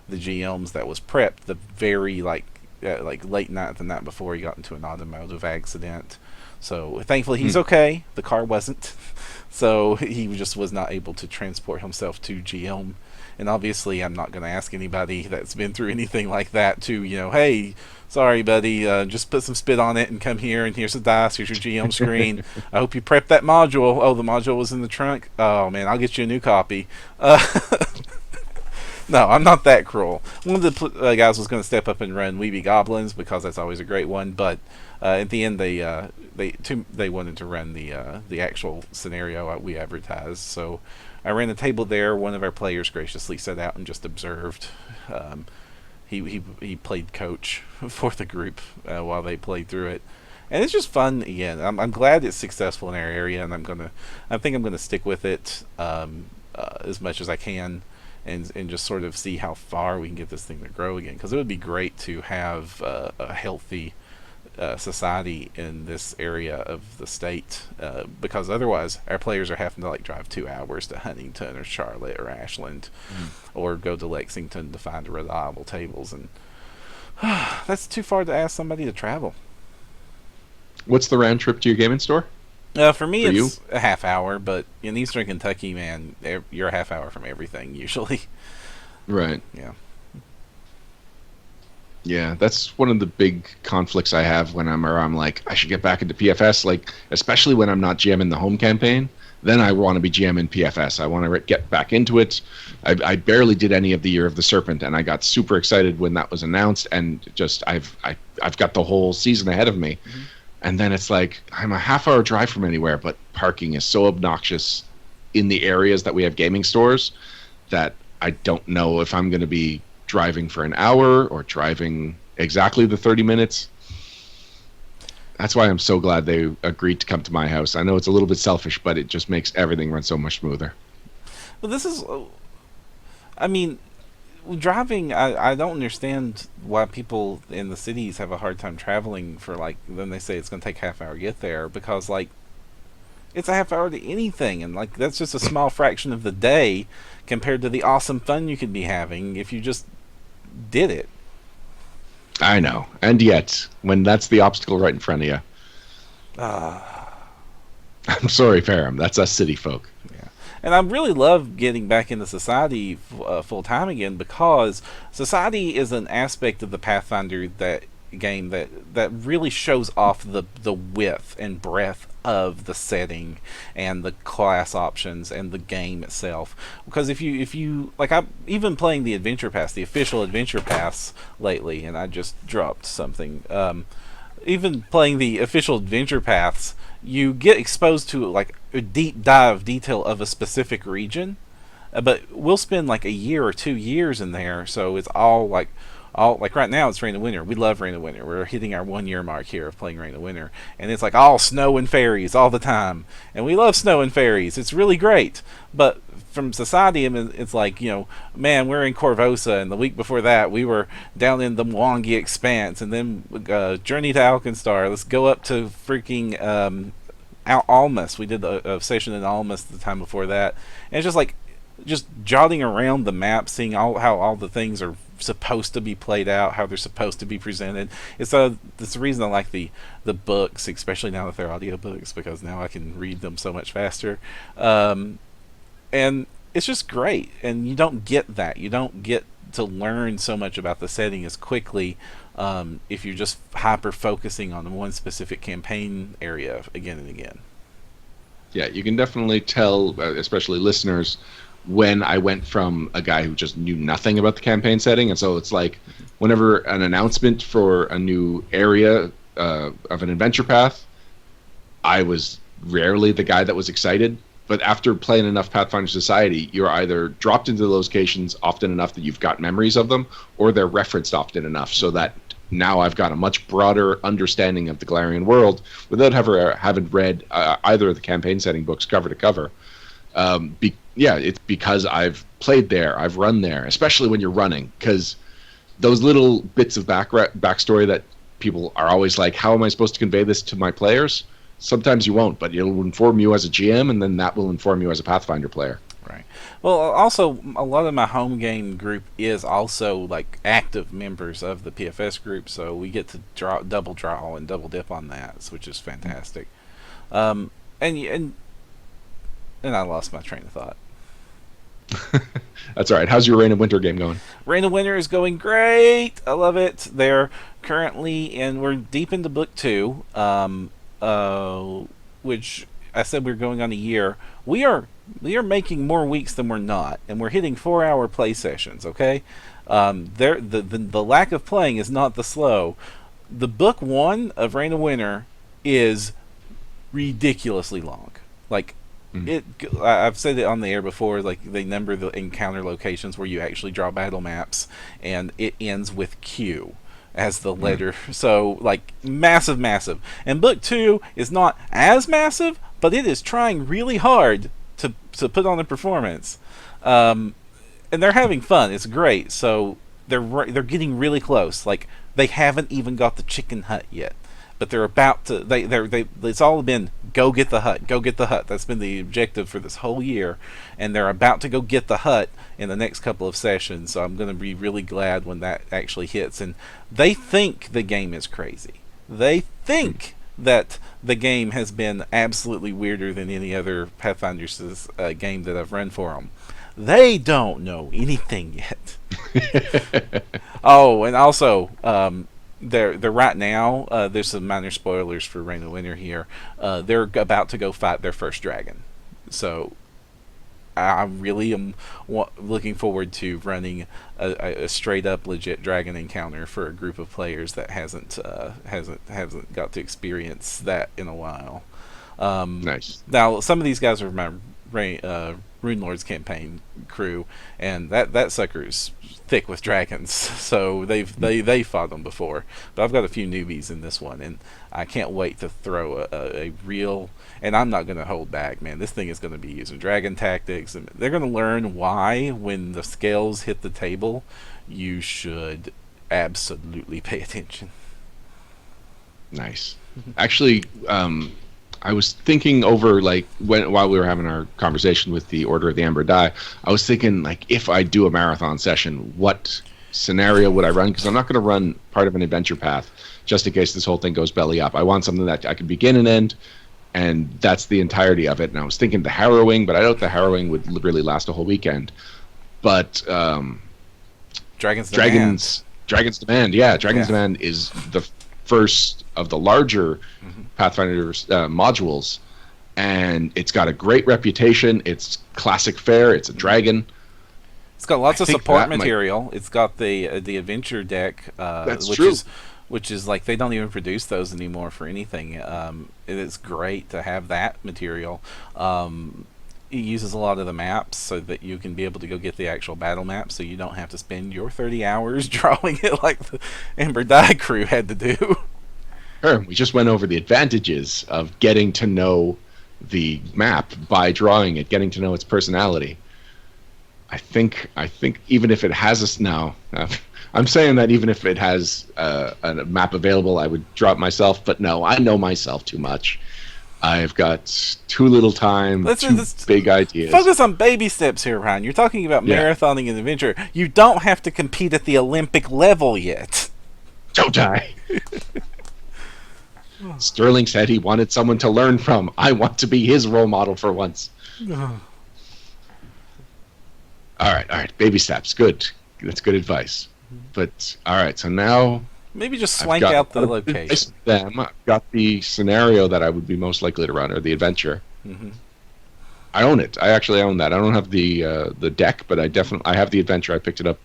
GMs that was prepped the very late night the night before, he got into an automotive accident. So thankfully he's okay. The car wasn't. So he just was not able to transport himself to GM. And obviously I'm not going to ask anybody that's been through anything like that to, hey, sorry, buddy, just put some spit on it and come here, and here's the dice, here's your GM screen. I hope you prepped that module. Oh, the module was in the trunk? Oh, man, I'll get you a new copy. No, I'm not that cruel. One of the guys was going to step up and run Weeby Goblins because that's always a great one, but at the end they wanted to run the actual scenario we advertised. So I ran a table there. One of our players graciously sat out and just observed. He played coach for the group while they played through it, and it's just fun. Again, I'm glad it's successful in our area, and I think I'm gonna stick with it as much as I can, and just sort of see how far we can get this thing to grow again. Because it would be great to have a healthy society in this area of the state, because otherwise our players are having to like drive 2 hours to Huntington or Charlotte or Ashland, or go to Lexington to find reliable tables, and that's too far to ask somebody to travel. What's the round trip to your gaming store? For me, it's a half hour, but in Eastern Kentucky, man, you're a half hour from everything usually. Right. Yeah. Yeah, that's one of the big conflicts I have when I'm like, I should get back into PFS, like, especially when I'm not GMing the home campaign. Then I want to be GMing PFS. I want to get back into it. I barely did any of the Year of the Serpent, and I got super excited when that was announced, and just I've got the whole season ahead of me. Mm-hmm. And then it's like, I'm a half-hour drive from anywhere, but parking is so obnoxious in the areas that we have gaming stores that I don't know if I'm going to be driving for an hour or driving exactly the 30 minutes. That's why I'm so glad they agreed to come to my house. I know it's a little bit selfish, but it just makes everything run so much smoother. Well, this is... I mean, driving, I don't understand why people in the cities have a hard time traveling for, like, then they say it's going to take half hour to get there, because, like, it's a half hour to anything, and, like, that's just a small fraction of the day compared to the awesome fun you could be having if you just did it. I know, and yet, when that's the obstacle right in front of you. I'm sorry, Ferrum, that's us city folk. Yeah. And I really love getting back into Society full time again, because Society is an aspect of the Pathfinder game that really shows off the width and breadth of the setting and the class options and the game itself. Because if you like, I'm even playing the Adventure Pass, the official Adventure Pass lately, and I just dropped something. Even playing the official Adventure Paths, you get exposed to like a deep dive detail of a specific region, but we'll spend like a year or 2 years in there, so it's all like right now it's Rain of Winter. We love Rain of Winter. We're hitting our 1 year mark here of playing Rain of Winter, and it's like all snow and fairies all the time, and we love snow and fairies. It's really great. But from Society, it's like, man, we're in Corvosa, and the week before that we were down in the Mwangi Expanse, and then Journey to Alkenstar. Let's go up to freaking Almas. We did a session in Almas the time before that, and it's just like jotting around the map, seeing how all the things are supposed to be played out, how they're supposed to be presented. It's the reason I like the books, especially now that they're audiobooks, because now I can read them so much faster. And it's just great, and you don't get that. You don't get to learn so much about the setting as quickly if you're just hyper focusing on one specific campaign area again and again. Yeah, you can definitely tell, especially listeners, when I went from a guy who just knew nothing about the campaign setting, and so it's like whenever an announcement for a new area of an adventure path, I was rarely the guy that was excited. But after playing enough Pathfinder Society, you're either dropped into the locations often enough that you've got memories of them, or they're referenced often enough so that now I've got a much broader understanding of the Galarian world without having read either of the campaign setting books cover to cover. It's because I've played there, I've run there, especially when you're running, because those little bits of backstory that people are always like, how am I supposed to convey this to my players? Sometimes you won't, but it'll inform you as a GM, and then that will inform you as a Pathfinder player. Right. Well, also, a lot of my home game group is also like active members of the PFS group, so we get to double draw and double dip on that, which is fantastic. And I lost my train of thought. That's all right. How's your Rain of Winter game going? Rain of Winter is going great. I love it. They're currently we're deep into book 2, which I said we're going on a year. We are making more weeks than we're not, and we're hitting 4-hour play sessions. Okay, the lack of playing is not the slow. The book 1 of Rain of Winter is ridiculously long. Like, I've said it on the air before, like they number the encounter locations where you actually draw battle maps, and it ends with Q as the letter. So, like, massive. And book 2 is not as massive, but it is trying really hard to put on a performance. And they're having fun. It's great. So they're getting really close. Like, they haven't even got the chicken hut yet. but they're about to. They. It's all been go get the hut, go get the hut. That's been the objective for this whole year, and they're about to go get the hut in the next couple of sessions. So I'm going to be really glad when that actually hits. And they think the game is crazy. They think that the game has been absolutely weirder than any other Pathfinder's game that I've run for them. They don't know anything yet. Oh, and also, they're right now. There's some minor spoilers for Reign of Winter here. They're about to go fight their first dragon, so I really am looking forward to running a straight up legit dragon encounter for a group of players that hasn't got to experience that in a while. Nice. Now, some of these guys are my Rune Lord's campaign crew, and that sucker's thick with dragons, so they fought them before. But I've got a few newbies in this one, and I can't wait to throw a real. And I'm not going to hold back, man. This thing is going to be using dragon tactics, and they're going to learn why when the scales hit the table, you should absolutely pay attention. Nice. Actually, I was thinking over, like, while we were having our conversation with the Order of the Amber Die, I was thinking, like, if I do a marathon session, what scenario would I run? Because I'm not going to run part of an adventure path just in case this whole thing goes belly up. I want something that I can begin and end, and that's the entirety of it. And I was thinking the harrowing, but I doubt the harrowing would really last a whole weekend. But Dragon's Demand, yeah. Dragon's Demand is the first of the larger Pathfinder modules, and it's got a great reputation. It's classic fare. It's a dragon. It's got lots of support material. It's got the adventure deck, which is like they don't even produce those anymore for anything. It is great to have that material. It uses a lot of the maps so that you can be able to go get the actual battle map, so you don't have to spend your 30 hours drawing it like the Amber Die crew had to do. Sure. We just went over the advantages of getting to know the map by drawing it, getting to know its personality. I think even if it has I'm saying that even if it has a map available, I would draw it myself. But no, I know myself too much. I've got too little time, big ideas. Focus on baby steps here, Ryan. You're talking about marathoning an adventure. You don't have to compete at the Olympic level yet. Don't I? Sterling said he wanted someone to learn from. I want to be his role model for once. All right. Baby steps. Good. That's good advice. But, all right, so now... Maybe just swank out the location. I've got the scenario that I would be most likely to run, or the adventure. Mm-hmm. I own it. I actually own that. I don't have the deck, but I have the adventure. I picked it up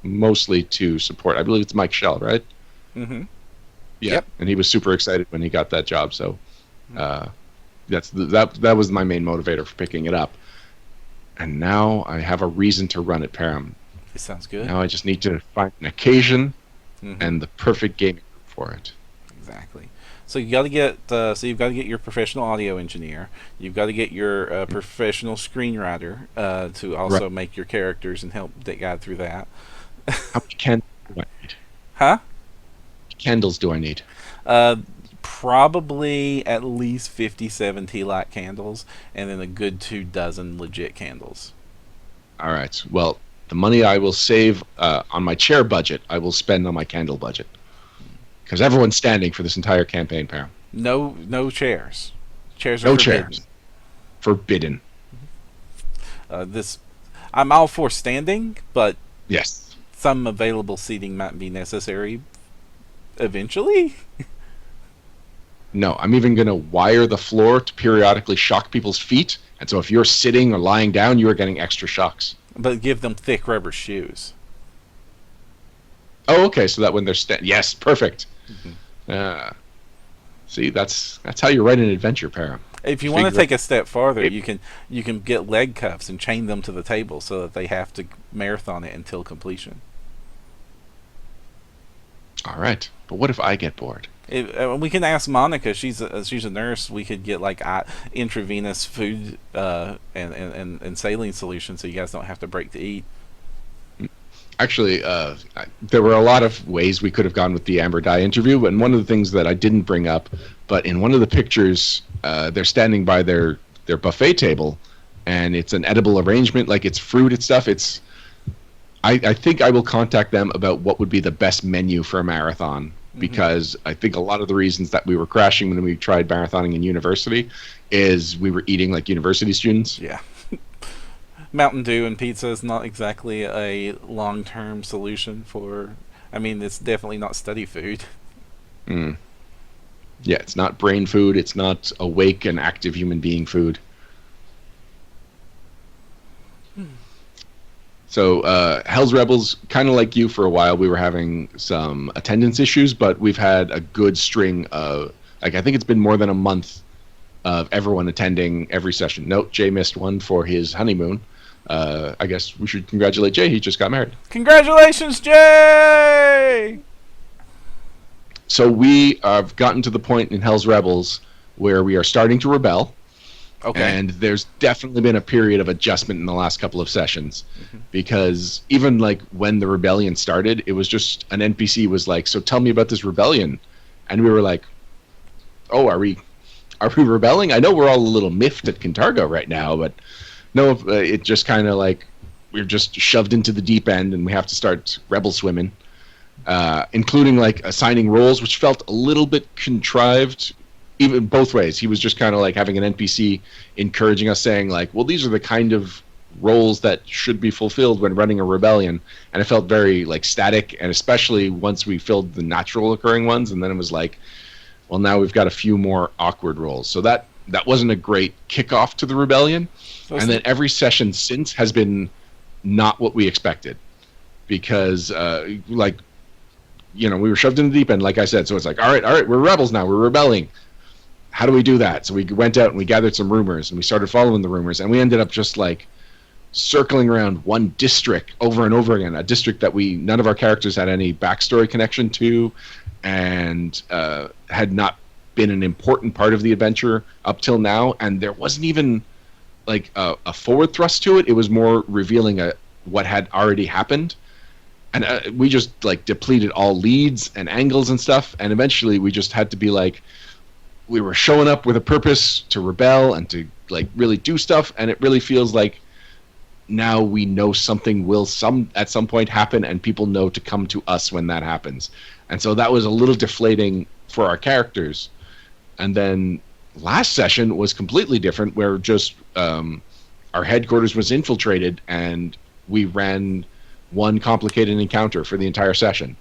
mostly to support. I believe it's Mike Shell, right? Mm-hmm. Yeah, yep. And he was super excited when he got that job. So that was my main motivator for picking it up. And now I have a reason to run it, Param. It sounds good. Now I just need to find an occasion and the perfect gaming group for it. Exactly. So you got to get. You've got to get your professional audio engineer. You've got to get your professional screenwriter to also make your characters and help guide through that. How many candles do I need? Huh? Candles do I need? Probably at least 57 tea light candles, and then a good 24 legit candles. All right. Well, the money I will save on my chair budget, I will spend on my candle budget. Because everyone's standing for this entire campaign, Pam. No chairs. Chairs are no forbidden. Chairs. Forbidden. I'm all for standing, but yes, some available seating might be necessary eventually. No, I'm even going to wire the floor to periodically shock people's feet, and so if you're sitting or lying down, you are getting extra shocks. But give them thick rubber shoes. Oh, okay, so that when they're yes, perfect. Mm-hmm. See, that's how you write an adventure, Param. If you want to take a step farther, you can get leg cuffs and chain them to the table so that they have to marathon it until completion. All right, but what if I get bored? We can ask Monica. She's a nurse. We could get like intravenous food and saline solution, so you guys don't have to break to eat. Actually, there were a lot of ways we could have gone with the Amber Dye interview, and one of the things that I didn't bring up, but in one of the pictures, they're standing by their buffet table, and it's an edible arrangement, like it's fruit and stuff. I think I will contact them about what would be the best menu for a marathon, because I think a lot of the reasons that we were crashing when we tried marathoning in university is we were eating like university students. Yeah. Mountain Dew and pizza is not exactly a long-term solution for... I mean, it's definitely not study food. Mm. Yeah, it's not brain food. It's not awake and active human being food. So Hell's Rebels, kind of like you for a while, we were having some attendance issues, but we've had a good string of... Like, I think it's been more than a month of everyone attending every session. Note, Jay missed one for his honeymoon. I guess we should congratulate Jay. He just got married. Congratulations, Jay! So we have gotten to the point in Hell's Rebels where we are starting to rebel. Okay. And there's definitely been a period of adjustment in the last couple of sessions. Because even like when the rebellion started, it was just an NPC was like, so tell me about this rebellion. And we were like, oh, are we rebelling? I know we're all a little miffed at Kintargo right now, but no, it just kind of like we're just shoved into the deep end and we have to start rebel swimming, including like assigning roles, which felt a little bit contrived, even both ways. He was just kind of like having an NPC encouraging us, saying like, well, these are the kind of roles that should be fulfilled when running a rebellion, and it felt very like static, and especially once we filled the natural occurring ones, and then it was like, well, now we've got a few more awkward roles. So that wasn't a great kickoff to the rebellion. And then every session since has been not what we expected, because like, you know, we were shoved in the deep end, like I said. So it's like, all right, we're rebels now, we're rebelling. How do we do that? So we went out and we gathered some rumors and we started following the rumors, and we ended up just like circling around one district over and over again, a district that none of our characters had any backstory connection to, and had not been an important part of the adventure up till now. And there wasn't even like a forward thrust to it. It was more revealing what had already happened, and we just like depleted all leads and angles and stuff, and eventually we just had to be like, we were showing up with a purpose to rebel and to like really do stuff, and it really feels like now we know something will at some point happen, and people know to come to us when that happens. And so that was a little deflating for our characters. And then last session was completely different, where just our headquarters was infiltrated and we ran one complicated encounter for the entire session.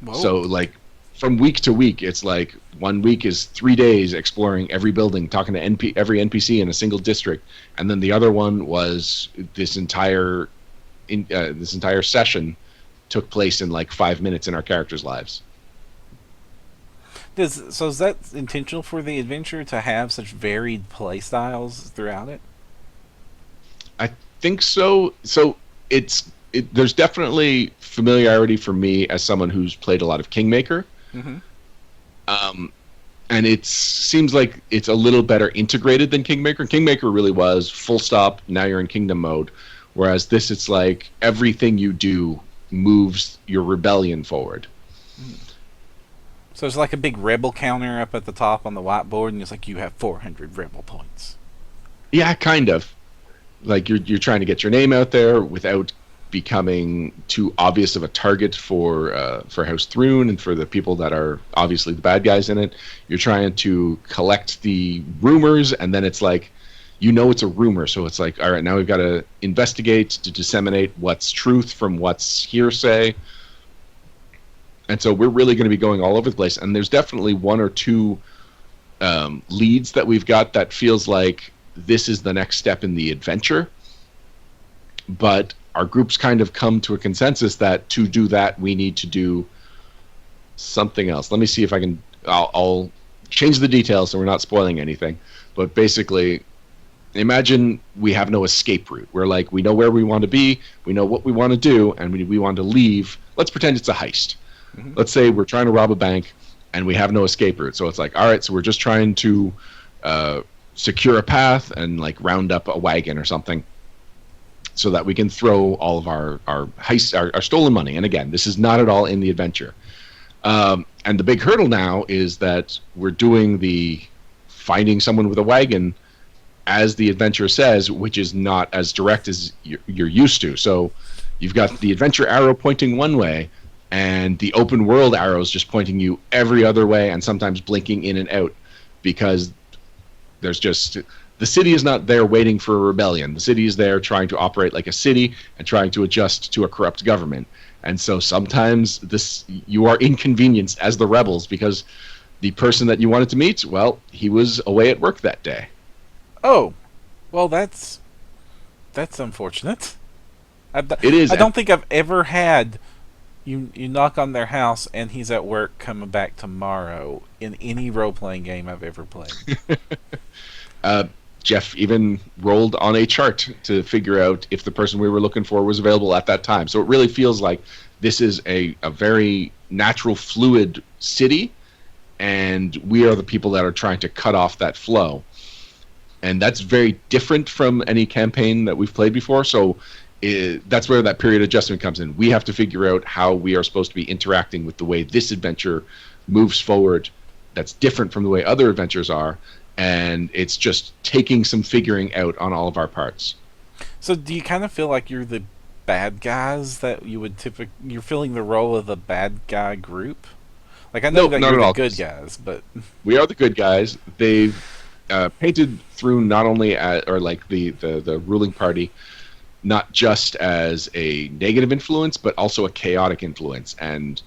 Whoa. So like from week to week, it's like 1 week is 3 days exploring every building, talking to every NPC in a single district, and then the other one was this entire session took place in like 5 minutes in our characters' lives. So is that intentional for the adventure to have such varied play styles throughout it? I think so. So there's definitely familiarity for me as someone who's played a lot of Kingmaker. And it seems like it's a little better integrated than Kingmaker. Kingmaker really was full stop, now you're in kingdom mode, whereas this, it's like everything you do moves your rebellion forward. So it's like a big rebel counter up at the top on the whiteboard, and it's like you have 400 rebel points. Yeah, kind of. Like you're trying to get your name out there without becoming too obvious of a target for House Thrune and for the people that are obviously the bad guys in it. You're trying to collect the rumors, and then it's like, you know, it's a rumor, so it's like, all right, now we've got to investigate to disseminate what's truth from what's hearsay. And so we're really going to be going all over the place. And there's definitely one or two leads that we've got that feels like this is the next step in the adventure. But our group's kind of come to a consensus that to do that, we need to do something else. Let me see if I can... I'll change the details so we're not spoiling anything. But basically, imagine we have no escape route. We're like, we know where we want to be, we know what we want to do, and we want to leave. Let's pretend it's a heist. Mm-hmm. Let's say we're trying to rob a bank, and we have no escape route. So it's like, all right, so we're just trying to secure a path and like round up a wagon or something. so that we can throw all of our heist, our stolen money. And again, this is not at all in the adventure. And the big hurdle now is that we're doing the finding someone with a wagon, as the adventure says, which is not as direct as you're used to. So you've got the adventure arrow pointing one way, and the open world arrows just pointing you every other way, and sometimes blinking in and out, because there's just... The city is not there waiting for a rebellion. The city is there trying to operate like a city and trying to adjust to a corrupt government. And so sometimes you are inconvenienced as the rebels because the person that you wanted to meet, well, he was away at work that day. Oh, well, that's unfortunate. It is. I don't think I've ever had you knock on their house and he's at work coming back tomorrow in any role-playing game I've ever played. Jeff even rolled on a chart to figure out if the person we were looking for was available at that time. So it really feels like this is a very natural, fluid city, and we are the people that are trying to cut off that flow. And that's very different from any campaign that we've played before, so that's where that period adjustment comes in. We have to figure out how we are supposed to be interacting with the way this adventure moves forward that's different from the way other adventures are, and it's just taking some figuring out on all of our parts. So do you kind of feel like you're the bad guys that you would you're filling the role of the bad guy group? Like, I know that you're the good guys, but... We are the good guys. They've painted through not only the ruling party, not just as a negative influence, but also a chaotic influence. And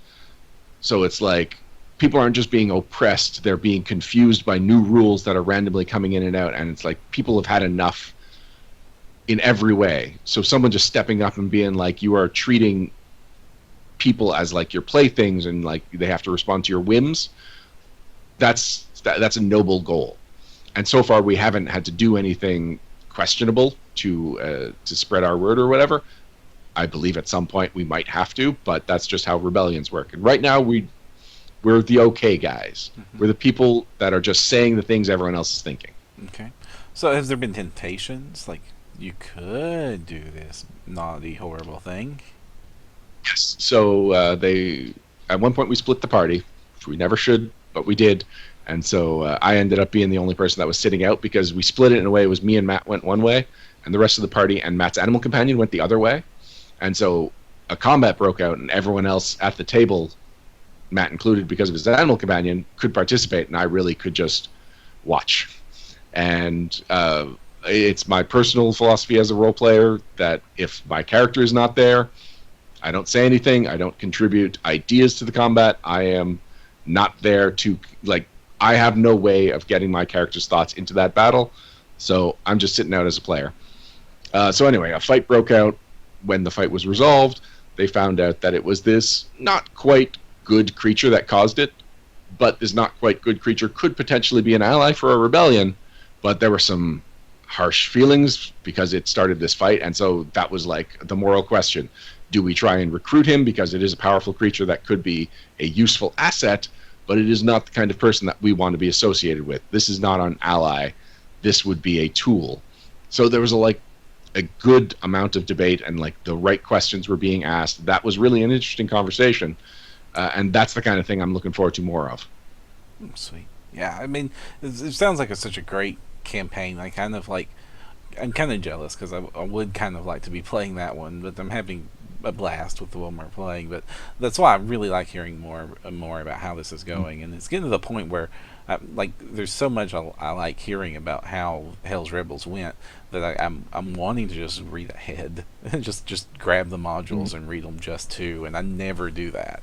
so it's like people aren't just being oppressed, they're being confused by new rules that are randomly coming in and out, and it's like people have had enough in every way. So someone just stepping up and being like, you are treating people as like your playthings and like they have to respond to your whims, that's a noble goal. And so far we haven't had to do anything questionable to spread our word or whatever. I believe at some point we might have to, but that's just how rebellions work. And right now we're the okay guys. Mm-hmm. We're the people that are just saying the things everyone else is thinking. Okay. So has there been temptations? Like, you could do this naughty, horrible thing? Yes. So at one point we split the party, which we never should, but we did. And so I ended up being the only person that was sitting out because we split it in a way. It was me and Matt went one way, and the rest of the party and Matt's animal companion went the other way. And so a combat broke out, and everyone else at the table, Matt included because of his animal companion, could participate, and I really could just watch. And it's my personal philosophy as a role player that if my character is not there, I don't say anything, I don't contribute ideas to the combat, I am not there to, like, I have no way of getting my character's thoughts into that battle, so I'm just sitting out as a player. So anyway, a fight broke out. When the fight was resolved, they found out that it was this not quite good creature that caused it, but this not quite good creature could potentially be an ally for a rebellion, but there were some harsh feelings because it started this fight, and so that was like the moral question. Do we try and recruit him because it is a powerful creature that could be a useful asset, but it is not the kind of person that we want to be associated with? This is not an ally. This would be a tool. So there was a good amount of debate, and like the right questions were being asked. That was really an interesting conversation, and that's the kind of thing I'm looking forward to more of. Sweet. Yeah, I mean, it sounds like it's such a great campaign. I'm kind of jealous because I would kind of like to be playing that one, but I'm having a blast with the one we're playing. But that's why I really like hearing more about how this is going, and it's getting to the point where there's so much I like hearing about how Hell's Rebels went that I'm wanting to just read ahead and just grab the modules and read them just to, and I never do that.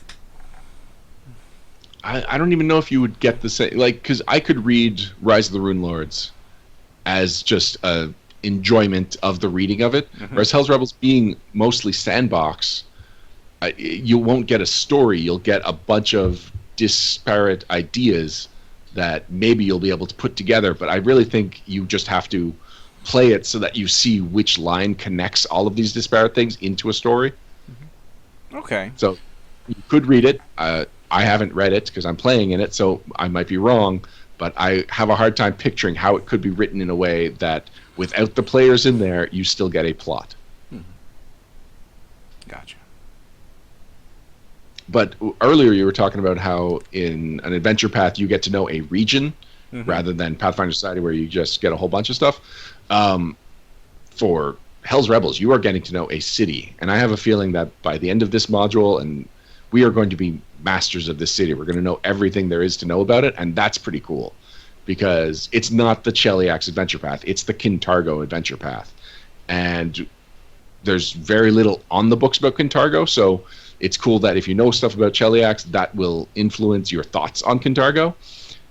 I don't even know if you would get the same, like, because I could read Rise of the Rune Lords as just a enjoyment of the reading of it, whereas Hell's Rebels being mostly sandbox, you won't get a story. You'll get a bunch of disparate ideas that maybe you'll be able to put together, but I really think you just have to play it so that you see which line connects all of these disparate things into a story. Okay. So you could read it. I haven't read it because I'm playing in it, so I might be wrong, but I have a hard time picturing how it could be written in a way that without the players in there, you still get a plot. Gotcha. But earlier you were talking about how in an adventure path you get to know a region rather than Pathfinder Society where you just get a whole bunch of stuff. For Hell's Rebels, you are getting to know a city, and I have a feeling that by the end of this module, and we are going to be masters of this city. We're going to know everything there is to know about it, and that's pretty cool because it's not the Cheliax adventure path; it's the Kintargo adventure path, and there's very little on the books about Kintargo, so it's cool that if you know stuff about Cheliax, that will influence your thoughts on Kintargo,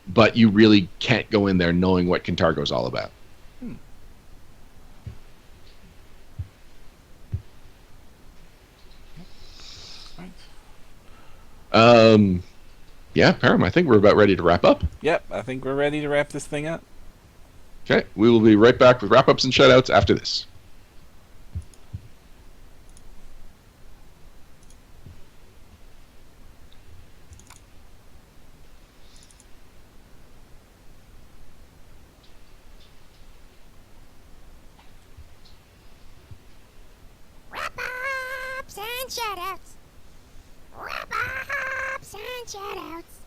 but you really can't go in there knowing what Kintargo is all about. Yeah, Param, I think we're about ready to wrap up. Yep, I think we're ready to wrap this thing up. Okay, we will be right back with wrap-ups and shout-outs after this. Wrap-ups and shout-outs. Wrap-ups and shout-outs.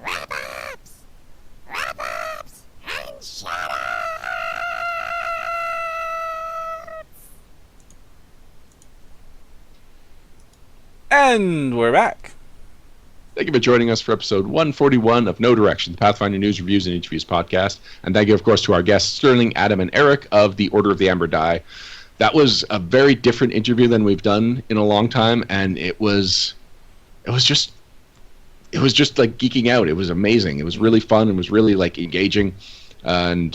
Wrap-ups. Wrap-ups and shout-outs. And we're back. Thank you for joining us for episode 141 of No Direction, the Pathfinder News, Reviews, and Interviews podcast. And thank you, of course, to our guests, Sterling, Adam, and Eric of the Order of the Amber Die. That was a very different interview than we've done in a long time, and it was just like geeking out. It was amazing. It was really fun. It was really like engaging, and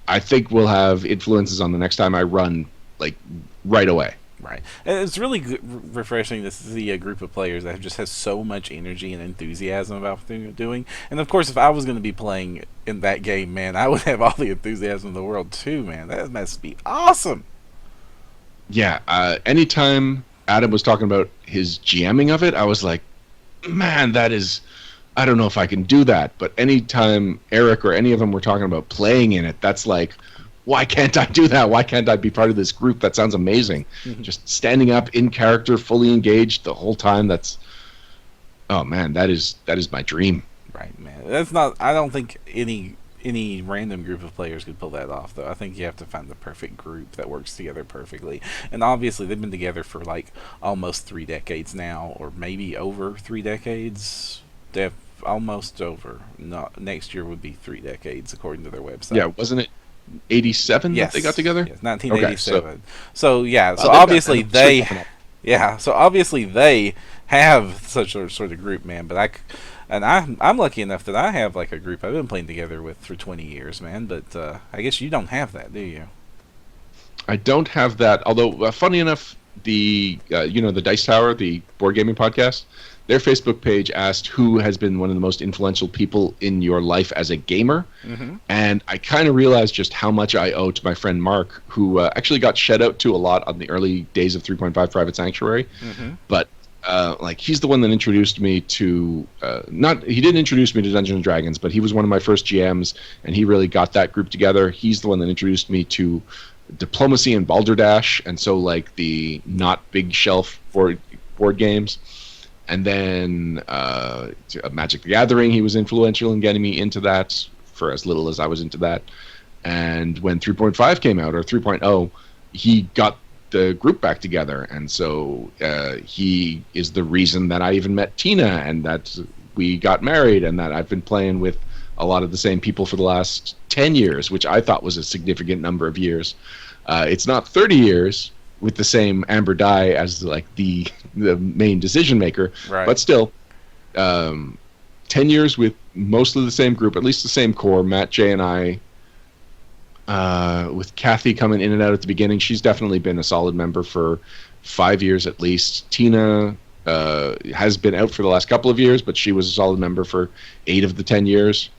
I think will have influences on the next time I run like right away. Right. And it's really refreshing to see a group of players that just has so much energy and enthusiasm about what they're doing. And of course, if I was going to be playing in that game, man, I would have all the enthusiasm in the world too, man. That must be awesome. Yeah. Anytime Adam was talking about his GMing of it, I was like, man, I don't know if I can do that. But anytime Eric or any of them were talking about playing in it, that's like, why can't I do that? Why can't I be part of this group? That sounds amazing. Just standing up in character, fully engaged the whole time. Oh man, that is my dream. Right, man. That's not. I don't think any random group of players could pull that off, though. I think you have to find the perfect group that works together perfectly. And obviously, they've been together for like almost 3 decades now, or maybe over 3 decades. They're almost over. No, next year would be 3 decades, according to their website. Yeah, wasn't it 87 yes. that they got together? Yes, 1987. Okay, so yeah, well, so obviously they have such a sort of group, man. But I'm lucky enough that I have like a group I've been playing together with for 20 years, man. But I guess you don't have that, do you? I don't have that. Although, funny enough, the the Dice Tower, the board gaming podcast, their Facebook page asked who has been one of the most influential people in your life as a gamer, and I kind of realized just how much I owe to my friend Mark, who actually got shed out to a lot on the early days of 3.5 Private Sanctuary, but like he's the one that introduced me to he didn't introduce me to Dungeons and Dragons, but he was one of my first GMs, and he really got that group together. He's the one that introduced me to Diplomacy and Balderdash, and so like the not big shelf board games. And then Magic the Gathering, he was influential in getting me into that for as little as I was into that. And when 3.5 came out, or 3.0, he got the group back together. And so he is the reason that I even met Tina, and that we got married, and that I've been playing with a lot of the same people for the last 10 years, which I thought was a significant number of years. It's not 30 years with the same Amber Die as like the main decision maker, right. But still, 10 years with mostly the same group, at least the same core. Matt, Jay, and I, with Kathy coming in and out at the beginning, she's definitely been a solid member for 5 years at least. Tina has been out for the last couple of years, but she was a solid member for 8 of the 10 years.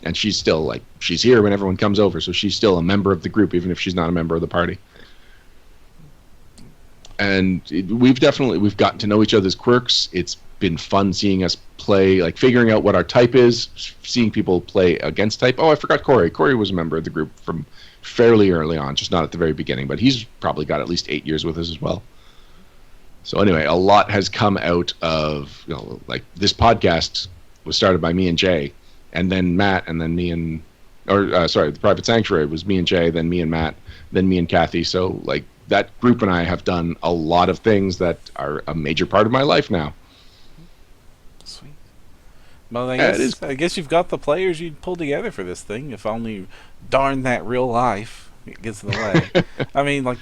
And she's still she's here when everyone comes over, so she's still a member of the group, even if she's not a member of the party. And we've gotten to know each other's quirks. It's been fun seeing us play, like figuring out what our type is, seeing people play against type. Oh, I forgot Corey. Corey was a member of the group from fairly early on, just not at the very beginning, but he's probably got at least 8 years with us as well. So anyway, a lot has come out of, like this podcast was started by me and Jay, and then Matt, and then me and, the Private Sanctuary was me and Jay, then me and Matt, then me and Kathy. So like that group and I have done a lot of things that are a major part of my life now. Sweet. Well, I guess you've got the players you'd pull together for this thing. If only, darn that real life gets in the way. I mean, like,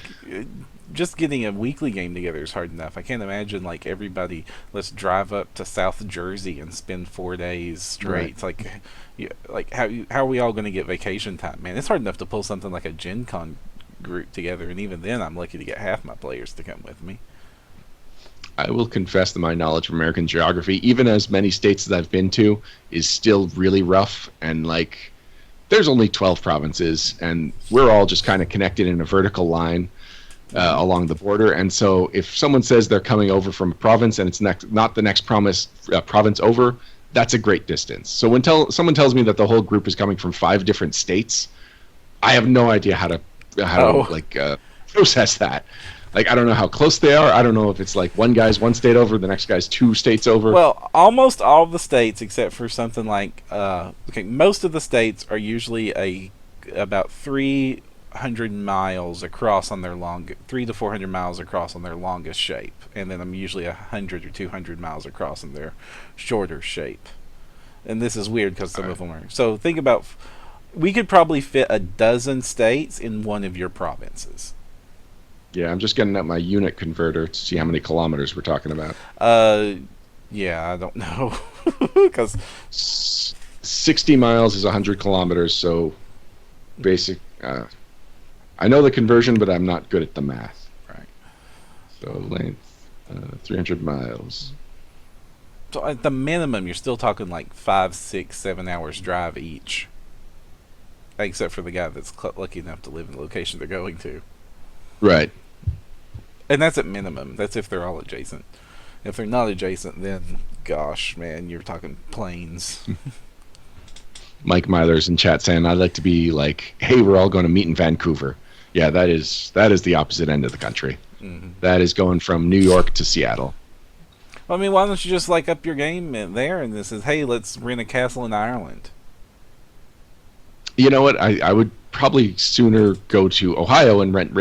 just getting a weekly game together is hard enough. I can't imagine, like, everybody, let's drive up to South Jersey and spend 4 days straight. Right. It's like, how are we all going to get vacation time, man? It's hard enough to pull something like a Gen Con group together, and even then I'm lucky to get half my players to come with me. I will confess that my knowledge of American geography, even as many states as I've been to, is still really rough. And like, there's only 12 provinces, and we're all just kind of connected in a vertical line along the border. And so if someone says they're coming over from a province and it's not the next province over, that's a great distance. So when someone tells me that the whole group is coming from 5 different states, I have no idea how to process that. Like, I don't know how close they are. I don't know if it's like one guy's 1 state over, the next guy's 2 states over. Well, almost all of the states, except for something like, most of the states are usually about 300 miles across on their 300 to 400 miles across on their longest shape, and then I'm usually 100 or 200 miles across on their shorter shape. And this is weird because some of them are. So think about, we could probably fit 12 states in one of your provinces. Yeah, I'm just getting out my unit converter to see how many kilometers we're talking about. Yeah, I don't know. Because 60 miles is 100 kilometers, so basic. I know the conversion, but I'm not good at the math. Right. So length, 300 miles. So at the minimum, you're still talking like 5, 6, 7 hours drive each. Except for the guy that's lucky enough to live in the location they're going to. Right. And that's at minimum. That's if they're all adjacent. If they're not adjacent, then, gosh, man, you're talking planes. Mike Myler's in chat saying, I'd like to be like, hey, we're all going to meet in Vancouver. Yeah, that is the opposite end of the country. Mm-hmm. That is going from New York to Seattle. Well, I mean, why don't you just like up your game there and this is, hey, let's rent a castle in Ireland. You know what? I would probably sooner go to Ohio and rent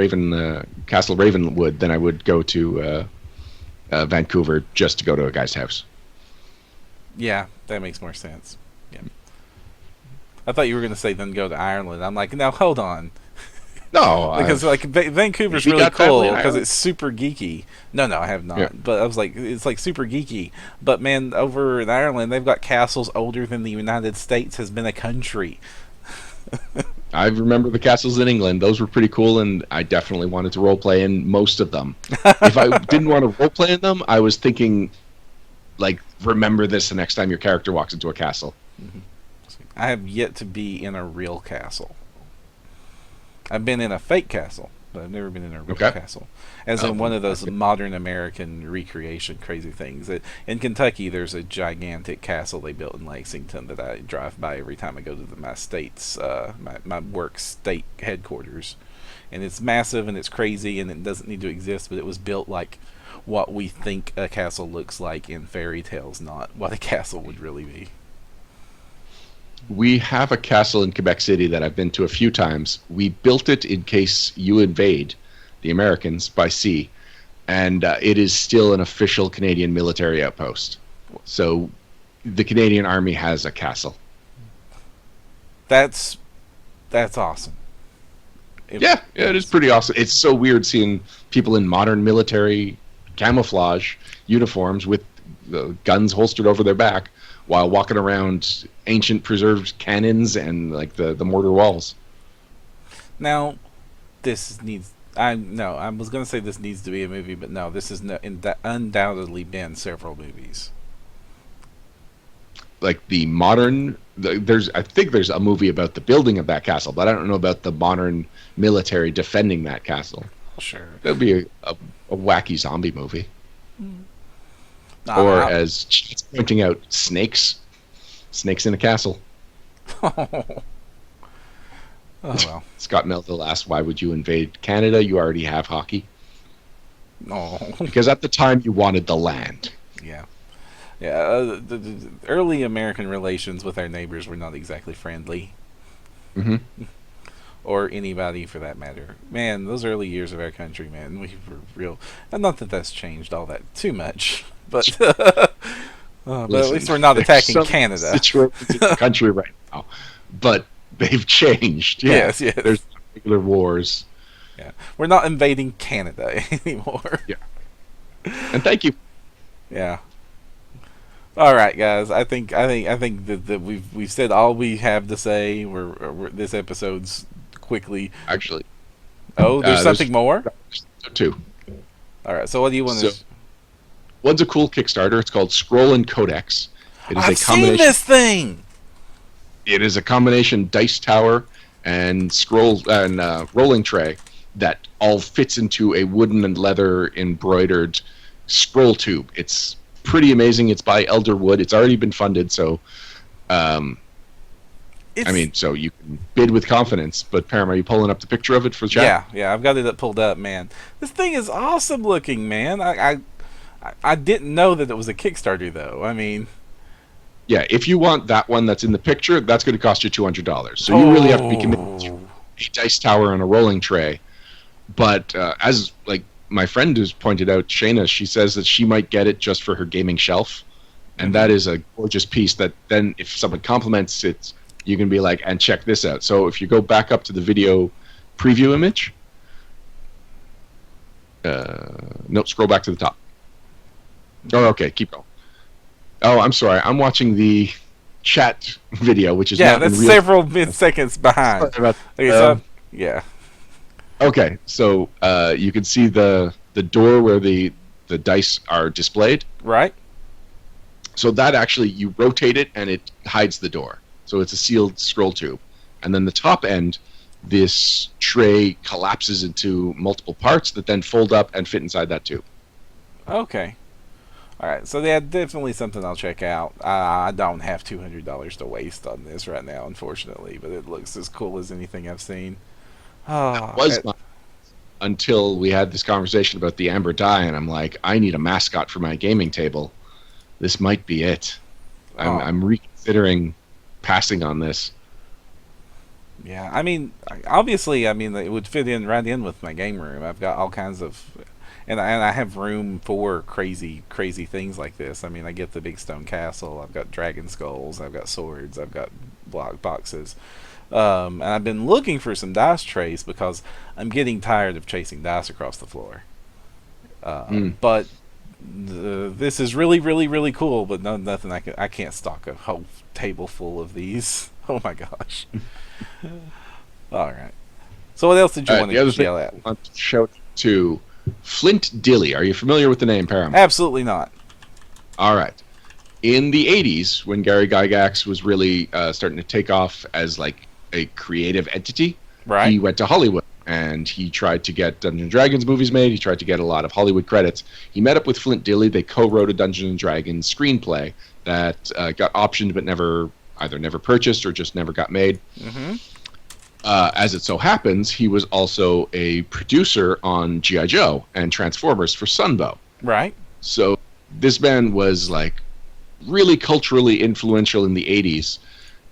Castle Ravenwood than I would go to Vancouver just to go to a guy's house. Yeah, that makes more sense. Yeah. I thought you were going to say then go to Ireland. I'm like, no, hold on. No, because like Vancouver's really cool because it's super geeky. No, I have not. Yeah. But I was like, it's like super geeky. But man, over in Ireland, they've got castles older than the United States has been a country. I remember the castles in England. Those were pretty cool, and I definitely wanted to roleplay in most of them. If I didn't want to roleplay in them, I was thinking, like, remember this the next time your character walks into a castle. Mm-hmm. I have yet to be in a real castle. I've been in a fake castle, but I've never been in a real castle. As in one of those modern American recreation crazy things. In Kentucky, there's a gigantic castle they built in Lexington that I drive by every time I go to my state's, my work state headquarters. And it's massive and it's crazy and it doesn't need to exist, but it was built like what we think a castle looks like in fairy tales, not what a castle would really be. We have a castle in Quebec City that I've been to a few times. We built it in case you invade the Americans by sea, and it is still an official Canadian military outpost. So the Canadian Army has a castle. That's awesome. Yeah, it is pretty awesome. It's so weird seeing people in modern military camouflage uniforms with guns holstered over their back while walking around ancient preserved cannons and like the mortar walls. Now, this needs. I was going to say this needs to be a movie, but no, this is undoubtedly been several movies. Like the modern, I think there's a movie about the building of that castle, but I don't know about the modern military defending that castle. Sure, that'd be a wacky zombie movie. Or as it's pointing out, snakes in a castle. Oh well. Scott Melville asked, "Why would you invade Canada? You already have hockey." Oh. Because at the time you wanted the land. Yeah. Yeah, the early American relations with our neighbors were not exactly friendly. Hmm. Or anybody for that matter. Man, those early years of our country, man, we were real. And not that that's changed all that too much, but but at least we're not there's attacking some Canada. situations in the country right now, but they've changed. Yeah. Yes, yes. There's regular wars. Yeah, we're not invading Canada anymore. Yeah. And thank you. Yeah. All right, guys. I think that we've said all we have to say. This episode's quickly. Actually. Oh, there's something more. Two. All right. So what do you want to? One's a cool Kickstarter. It's called Scroll and Codex. It is I've seen this thing. It is a combination dice tower and scroll and rolling tray that all fits into a wooden and leather embroidered scroll tube. It's pretty amazing. It's by Elderwood. It's already been funded, so so you can bid with confidence. But Param, are you pulling up the picture of it for chat? Yeah, I've got it pulled up, man. This thing is awesome looking, man. I didn't know that it was a Kickstarter, though. I mean, yeah, if you want that one that's in the picture, that's going to cost you $200. So you really have to be committed to a dice tower and a rolling tray. But as like my friend who's pointed out, Shayna, she says that she might get it just for her gaming shelf, and that is a gorgeous piece. That then, if someone compliments it, you can be like, and check this out. So if you go back up to the video preview image, no, scroll back to the top. Oh, okay, keep going. Oh, I'm sorry. I'm watching the chat video, which is not that's in real several mid-seconds behind. Yeah. Okay, so you can see the door where the dice are displayed. Right. So that actually, you rotate it and it hides the door. So it's a sealed scroll tube. And then the top end, this tray collapses into multiple parts that then fold up and fit inside that tube. Okay. All right, so yeah, definitely something I'll check out. I don't have $200 to waste on this right now, unfortunately, but it looks as cool as anything I've seen. That was not until we had this conversation about the amber dye, and I'm like, I need a mascot for my gaming table. This might be it. I'm reconsidering passing on this. Yeah, I mean, obviously, it would fit in right in with my game room. I've got all kinds of, and I have room for crazy things like this. I mean, I get the big stone castle. I've got dragon skulls. I've got swords. I've got block boxes. And I've been looking for some dice trays because I'm getting tired of chasing dice across the floor. But this is really, really, really cool. But nothing I can't stock a whole table full of these. Oh my gosh! All right. So what else did you want to yell at? I want to shout to Flint Dilley. Are you familiar with the name, Paramount? Absolutely not. All right. In the 80s, when Gary Gygax was really starting to take off as like a creative entity, right, he went to Hollywood and he tried to get Dungeons & Dragons movies made. He tried to get a lot of Hollywood credits. He met up with Flint Dilley. They co-wrote a Dungeons & Dragons screenplay that got optioned but never purchased or just never got made. Mm-hmm. As it so happens, he was also a producer on G.I. Joe and Transformers for Sunbow. Right. So this man was like really culturally influential in the 80s,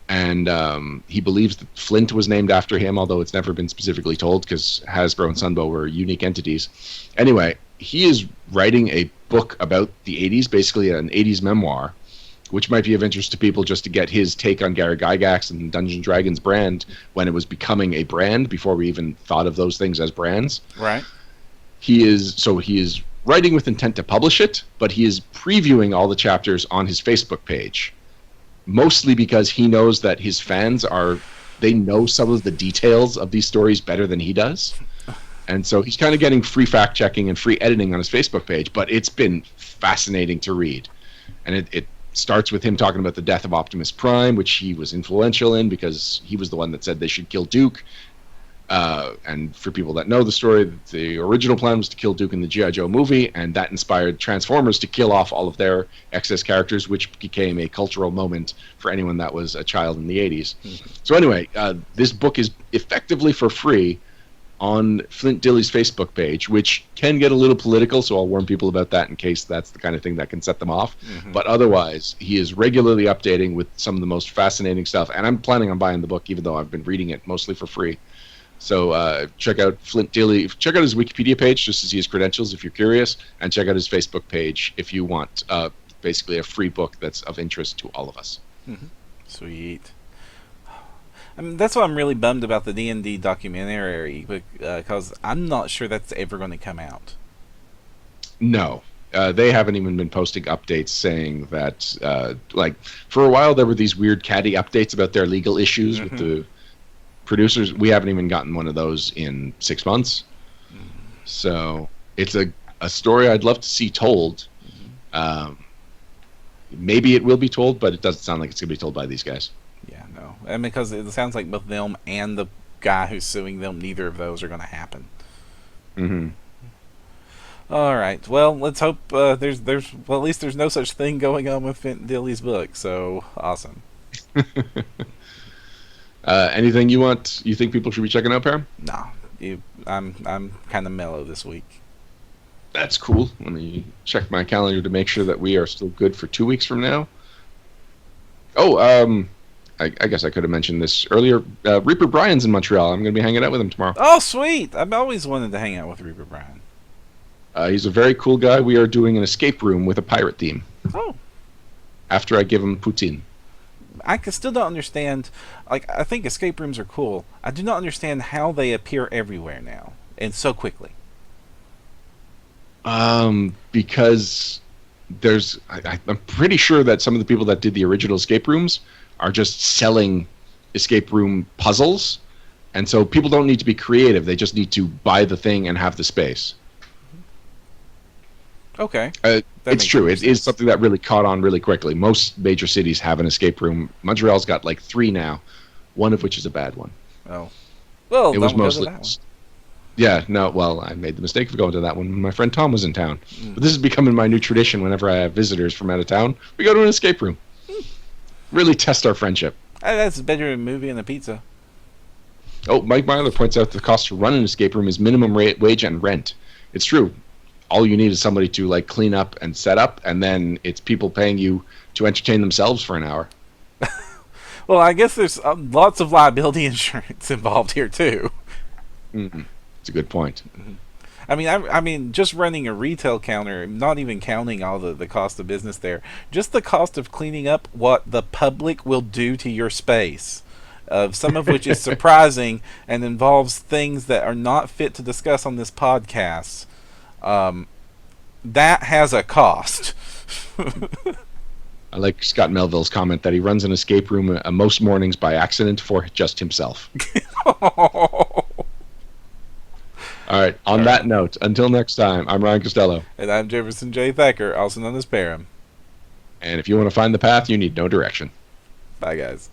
and he believes that Flint was named after him, although it's never been specifically told because Hasbro and Sunbow were unique entities. Anyway, he is writing a book about the 80s, basically an 80s memoir, which might be of interest to people just to get his take on Gary Gygax and Dungeons & Dragons brand when it was becoming a brand before we even thought of those things as brands. Right. He is writing with intent to publish it, but he is previewing all the chapters on his Facebook page, mostly because he knows that his fans they know some of the details of these stories better than he does. And so he's kind of getting free fact-checking and free editing on his Facebook page, but it's been fascinating to read. And it starts with him talking about the death of Optimus Prime, which he was influential in because he was the one that said they should kill Duke. And for people that know the story, the original plan was to kill Duke in the G.I. Joe movie, and that inspired Transformers to kill off all of their excess characters, which became a cultural moment for anyone that was a child in the 80s. Mm-hmm. So anyway, this book is effectively for free on Flint Dilly's Facebook page, which can get a little political, so I'll warn people about that in case that's the kind of thing that can set them off. Mm-hmm. But otherwise, he is regularly updating with some of the most fascinating stuff, and I'm planning on buying the book, even though I've been reading it mostly for free. So check out Flint Dilly. Check out his Wikipedia page just to see his credentials if you're curious, and check out his Facebook page if you want basically a free book that's of interest to all of us. Mm-hmm. Sweet. I mean, that's what I'm really bummed about the D&D documentary, because I'm not sure that's ever going to come out. No. They haven't even been posting updates saying that, like, for a while there were these weird catty updates about their legal issues with the producers. We haven't even gotten one of those in 6 months. So it's a story I'd love to see told. Maybe it will be told, but it doesn't sound like it's going to be told by these guys. Yeah, no. And because it sounds like both them and the guy who's suing them, neither of those are going to happen. Mm-hmm. All right. Well, let's hope well, at least there's no such thing going on with Flint Dilly's book. So awesome. Anything you think people should be checking out, Param? No, I'm kind of mellow this week. That's cool. Let me check my calendar to make sure that we are still good for 2 weeks from now. Oh, I guess I could have mentioned this earlier. Reaper Brian's in Montreal. I'm going to be hanging out with him tomorrow. Oh, sweet! I've always wanted to hang out with Reaper Brian. He's a very cool guy. We are doing an escape room with a pirate theme. Oh. After I give him poutine. I still don't understand. Like, I think escape rooms are cool. I do not understand how they appear everywhere now and so quickly. Because I'm pretty sure that some of the people that did the original escape rooms are just selling escape room puzzles, and so people don't need to be creative. They just need to buy the thing and have the space. Okay. It's true. It is something that really caught on really quickly. Most major cities have an escape room. Montreal's got like 3 now, one of which is a bad one. Oh. Well, it was mostly. That one. Yeah, no, well, I made the mistake of going to that one when my friend Tom was in town. But this is becoming my new tradition whenever I have visitors from out of town. We go to an escape room. Really test our friendship. That's better than a movie and a pizza. Oh, Mike Myler points out the cost to run an escape room is minimum wage and rent. It's true. All you need is somebody to like clean up and set up, and then it's people paying you to entertain themselves for an hour. Well, I guess there's lots of liability insurance involved here too. Mm-hmm. It's a good point. I mean, just running a retail counter, not even counting all the cost of business there, just the cost of cleaning up what the public will do to your space, some of which is surprising and involves things that are not fit to discuss on this podcast. That has a cost. I like Scott Melville's comment that he runs an escape room most mornings by accident for just himself. All right, on that note, until next time, I'm Ryan Costello. And I'm Jefferson J. Thacker, also known as Param. And if you want to find the path, you need no direction. Bye, guys.